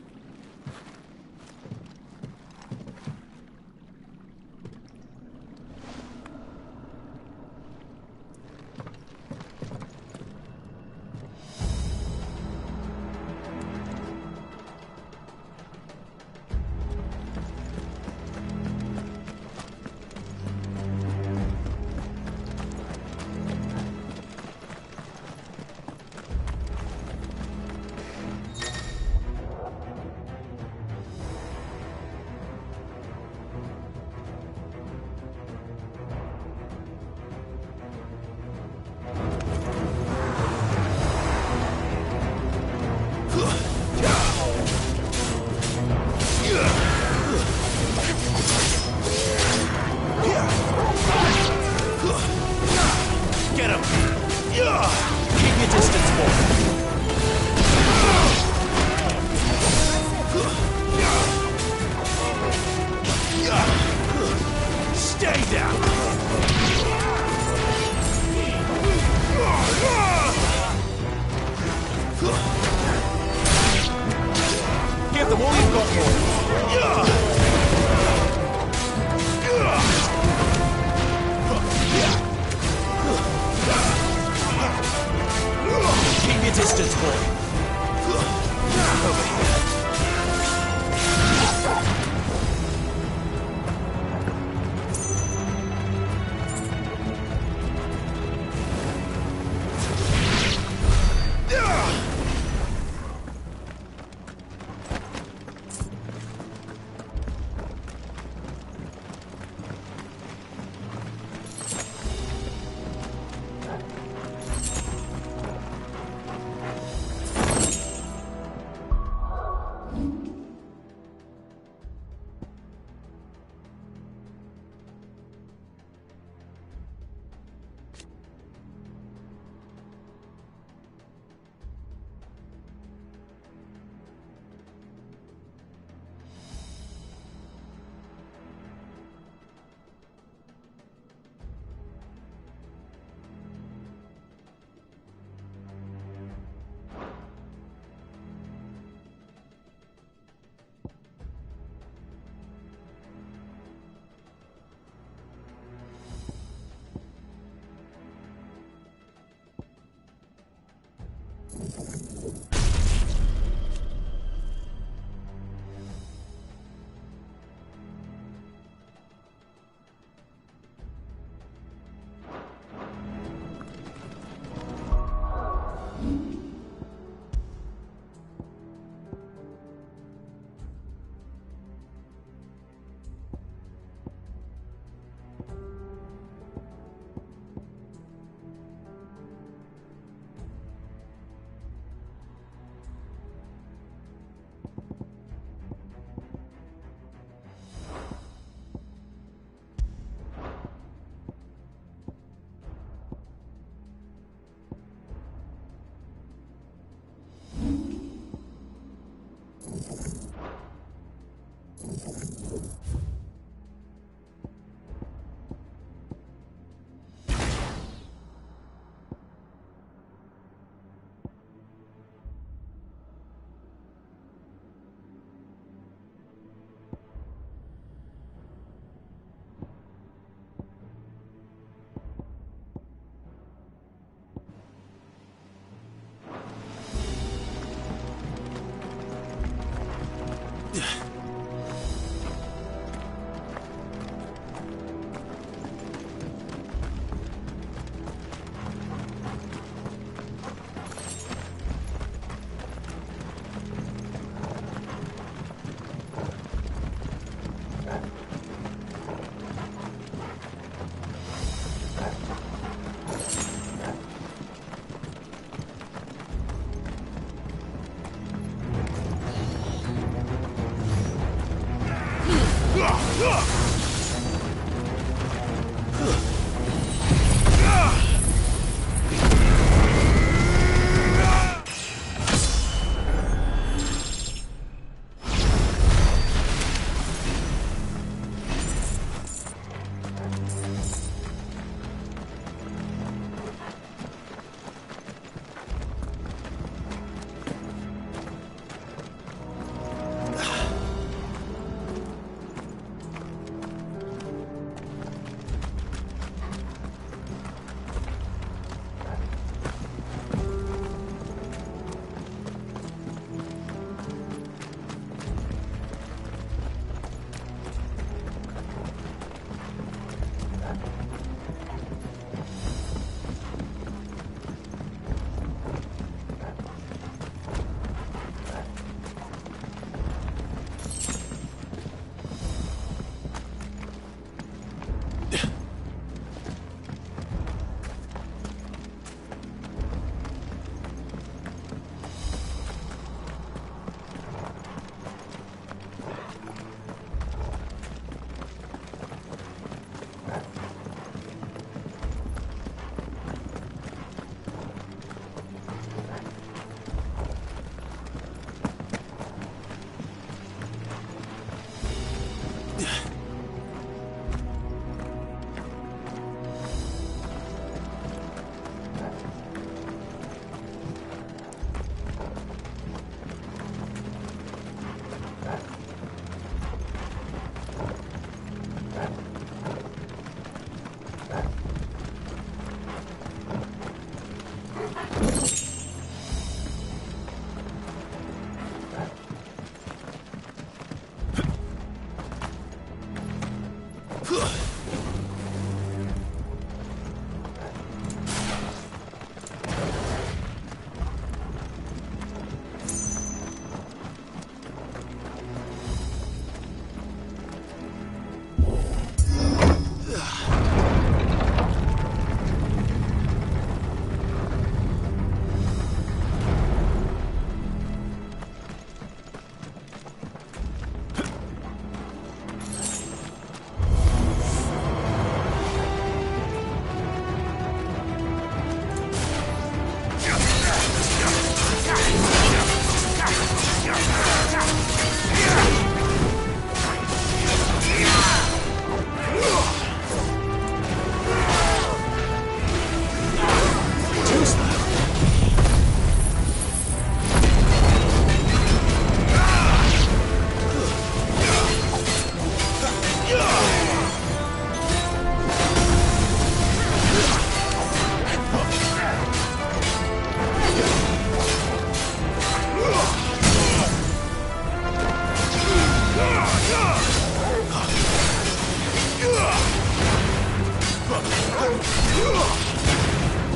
Get him! Keep your distance, boy. Stay down! Give them all you've got, boy. Keep your distance, boy. Over here.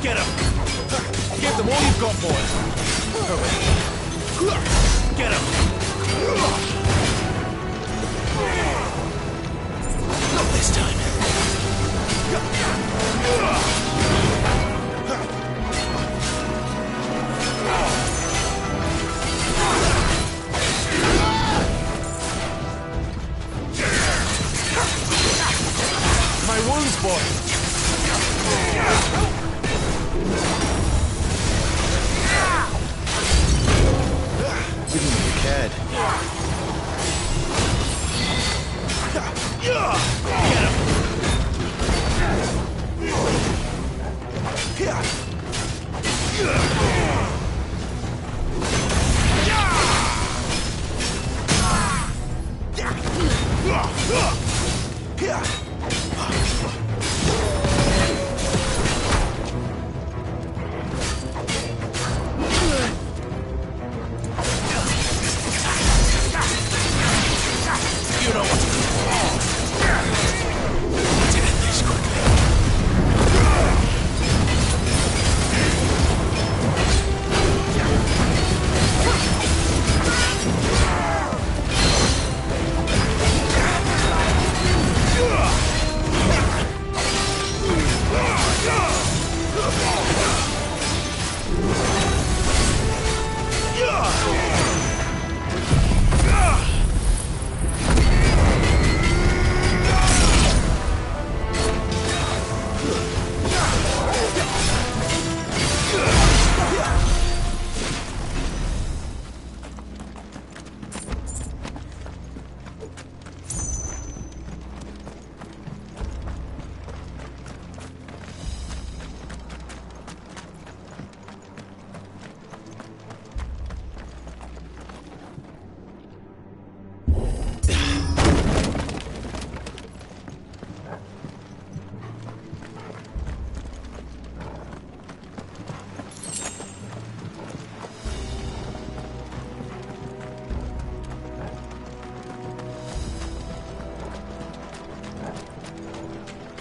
Get him! Give them all you've got, boys! Get him! Not this time! My wounds, boy! Didn't know you cared. Get him! You know what to do. Let's end this quickly.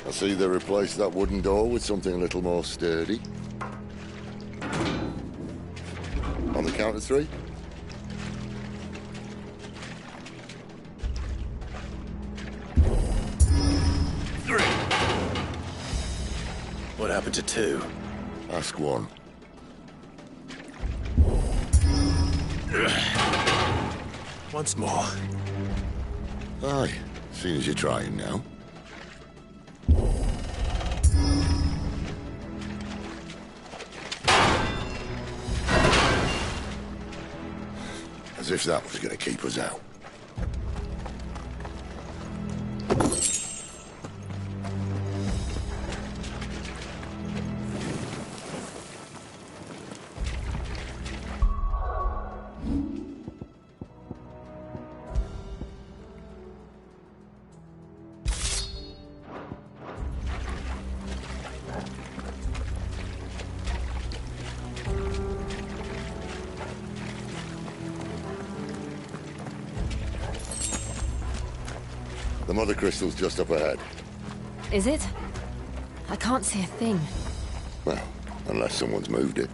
I see they replaced that wooden door with something a little more sturdy. On the count of 3. What happened to 2? Ask 1. Once more. Aye, seeing as you're trying now. As if that was going to keep us out. The mother crystal's just up ahead. Is it? I can't see a thing. Well, unless someone's moved it.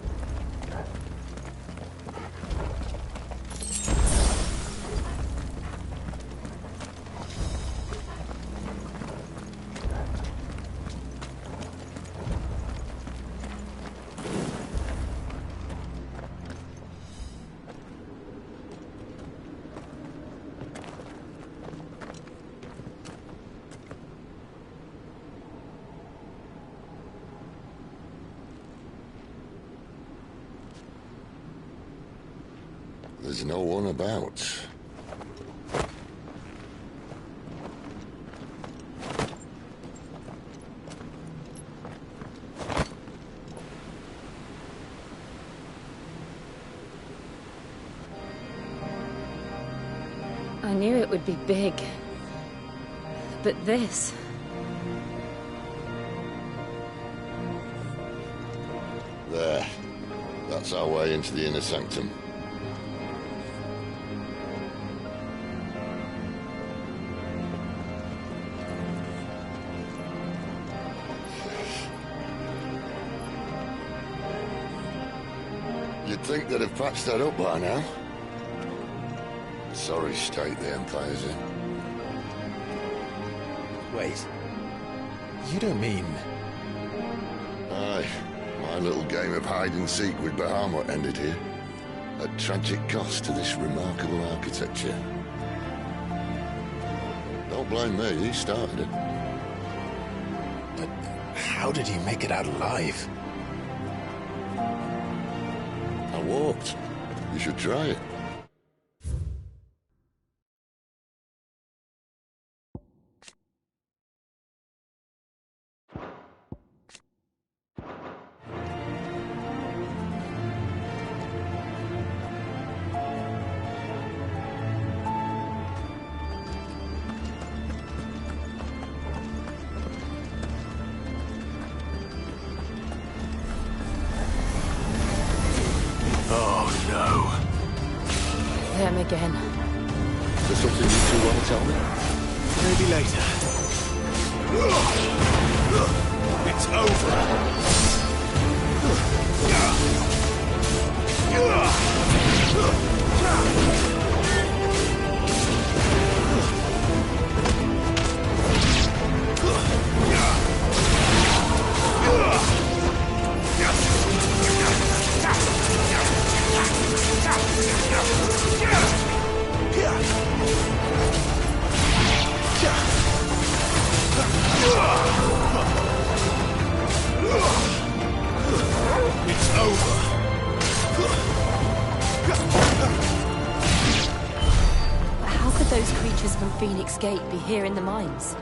There's no one about. I knew it would be big. But this... There. That's our way into the inner sanctum. You'd think they'd have patched that up by now. Sorry state the Empire's in. Wait. You don't mean... Aye. My little game of hide-and-seek with Bahamut ended here. At tragic cost to this remarkable architecture. Don't blame me, he started it. But how did he make it out alive? I walked. You should try it. Them again. Is there something you two want to tell me? Maybe later. It's over. It's over. How could those creatures from Phoenix Gate be here in the mines?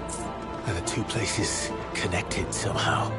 Are the two places connected somehow?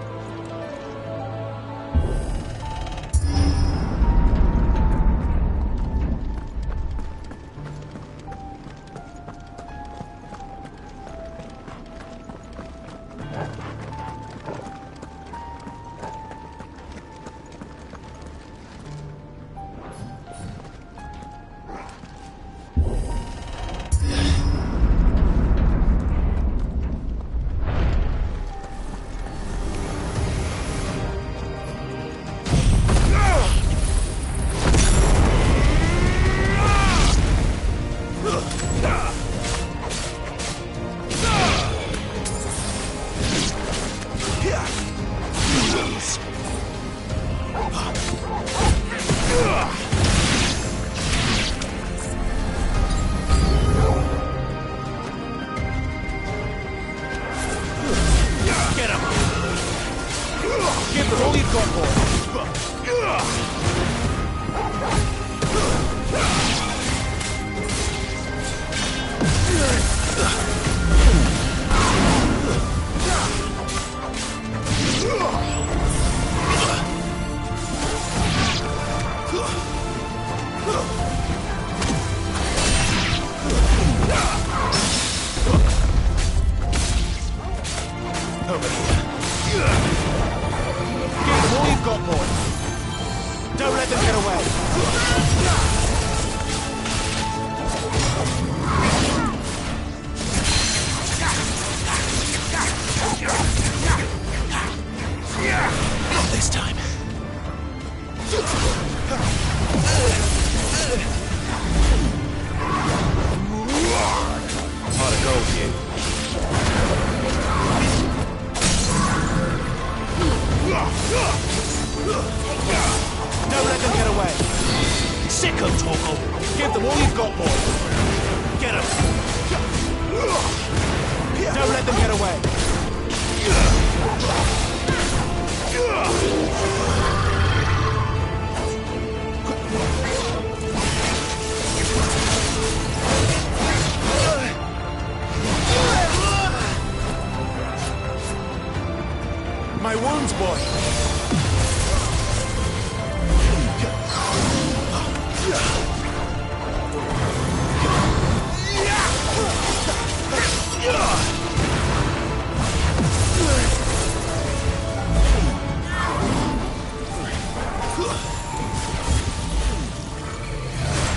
my wounds, boy.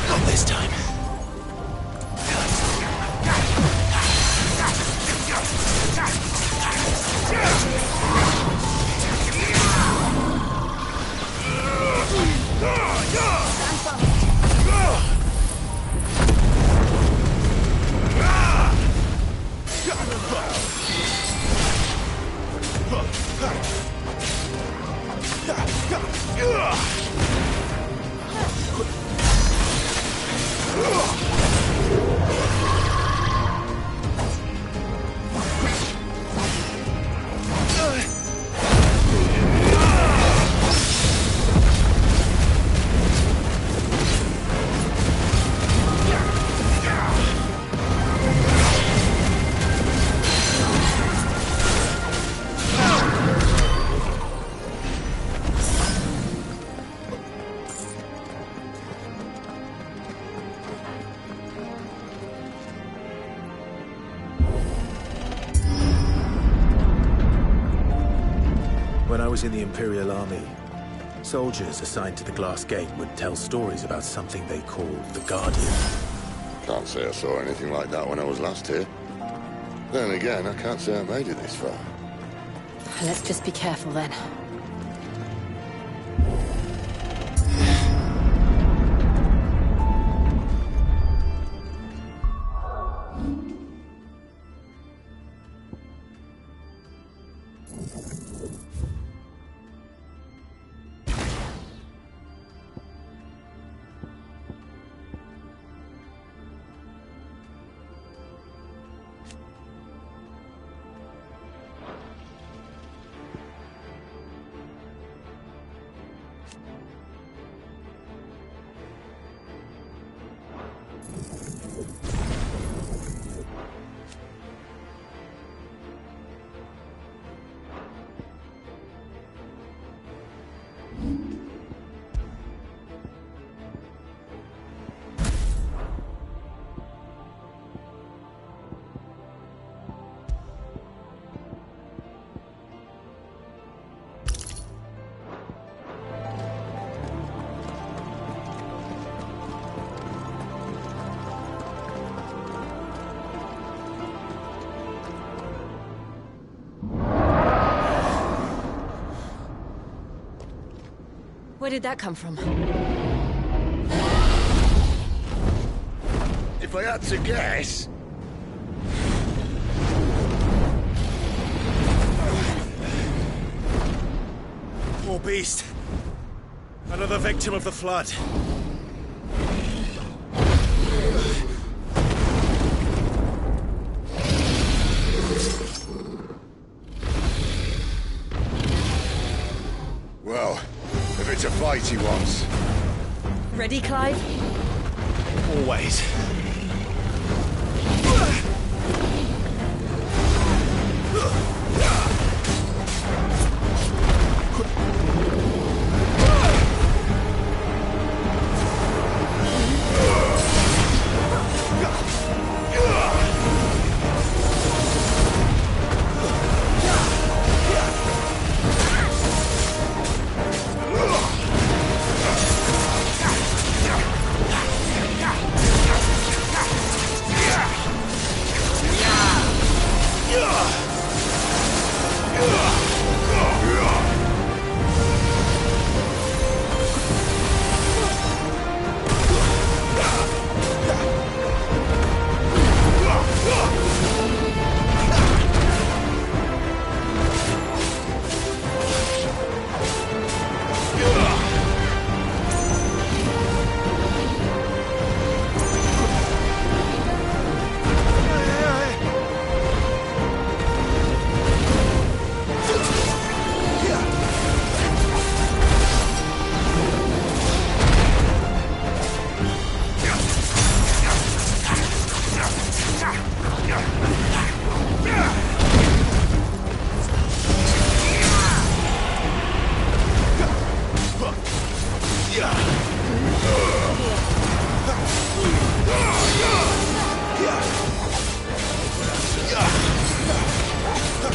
Not this time. When I was in the Imperial Army, soldiers assigned to the Glass Gate would tell stories about something they called the Guardian. Can't say I saw anything like that when I was last here. Then again, I can't say I made it this far. Let's just be careful then. Where did that come from? If I had to guess... Poor beast. Another victim of the Flood. Well, if it's a fight he wants. Ready, Clive? Always.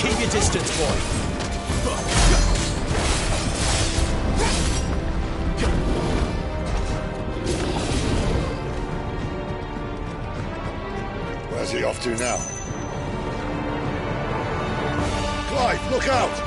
Keep your distance, boy. Where's he off to now? Clive, look out!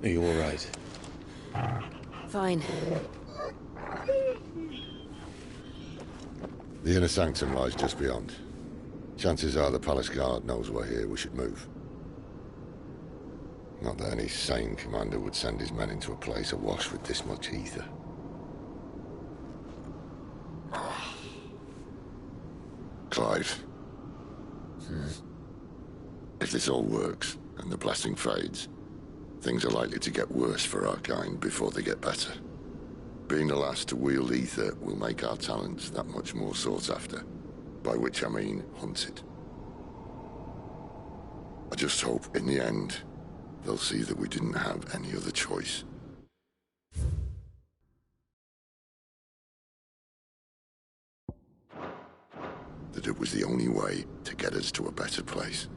Are you all right? Fine. The inner sanctum lies just beyond. Chances are the palace guard knows we're here. We should move. Not that any sane commander would send his men into a place awash with this much ether. Clive. If this all works, and the blessing fades, things are likely to get worse for our kind before they get better. Being the last to wield ether will make our talents that much more sought after, by which I mean hunted. I just hope, in the end, they'll see that we didn't have any other choice. That it was the only way to get us to a better place.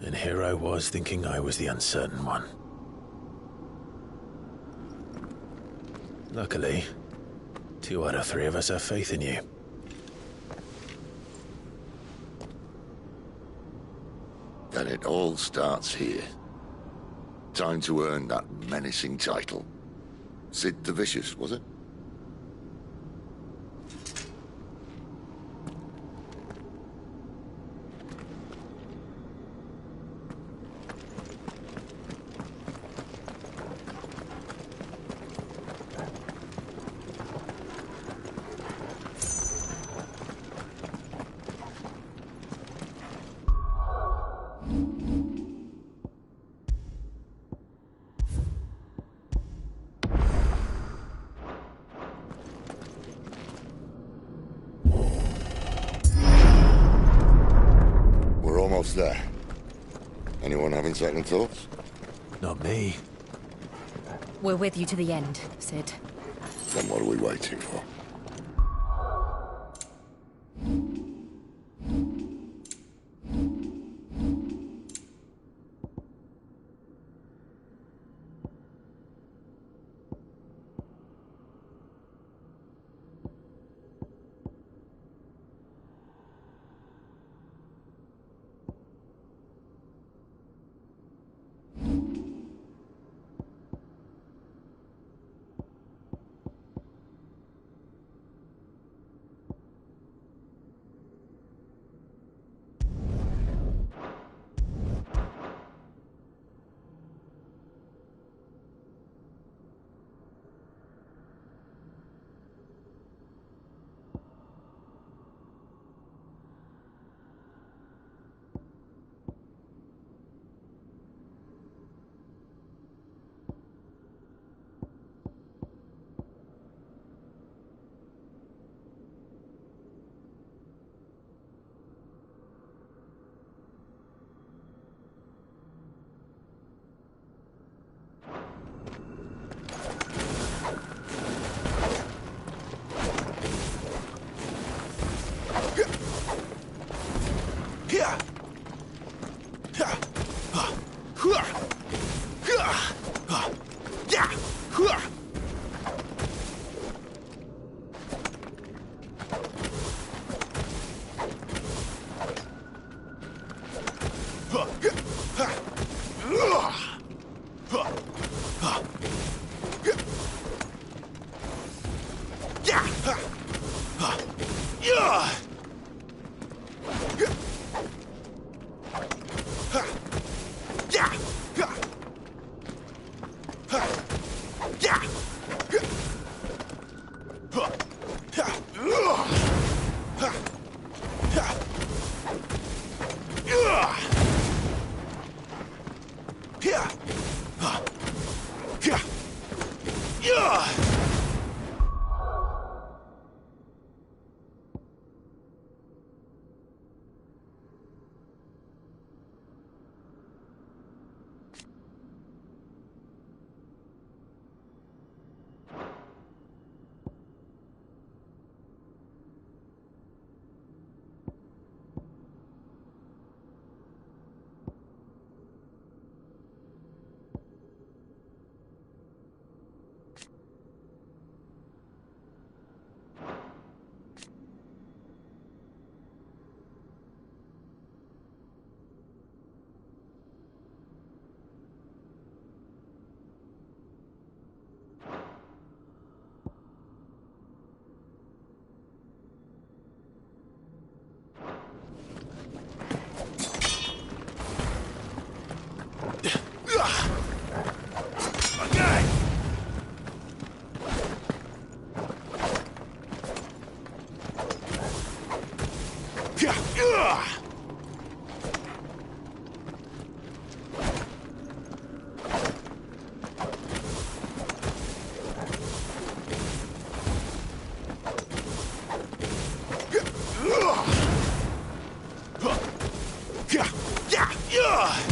And here I was thinking I was the uncertain one. Luckily, 2 out of 3 of us have faith in you. Then it all starts here. Time to earn that menacing title. Sid the Vicious, was it? There. Anyone having second thoughts? Not me. We're with you to the end, Sid. Then what are we waiting for? Yeah!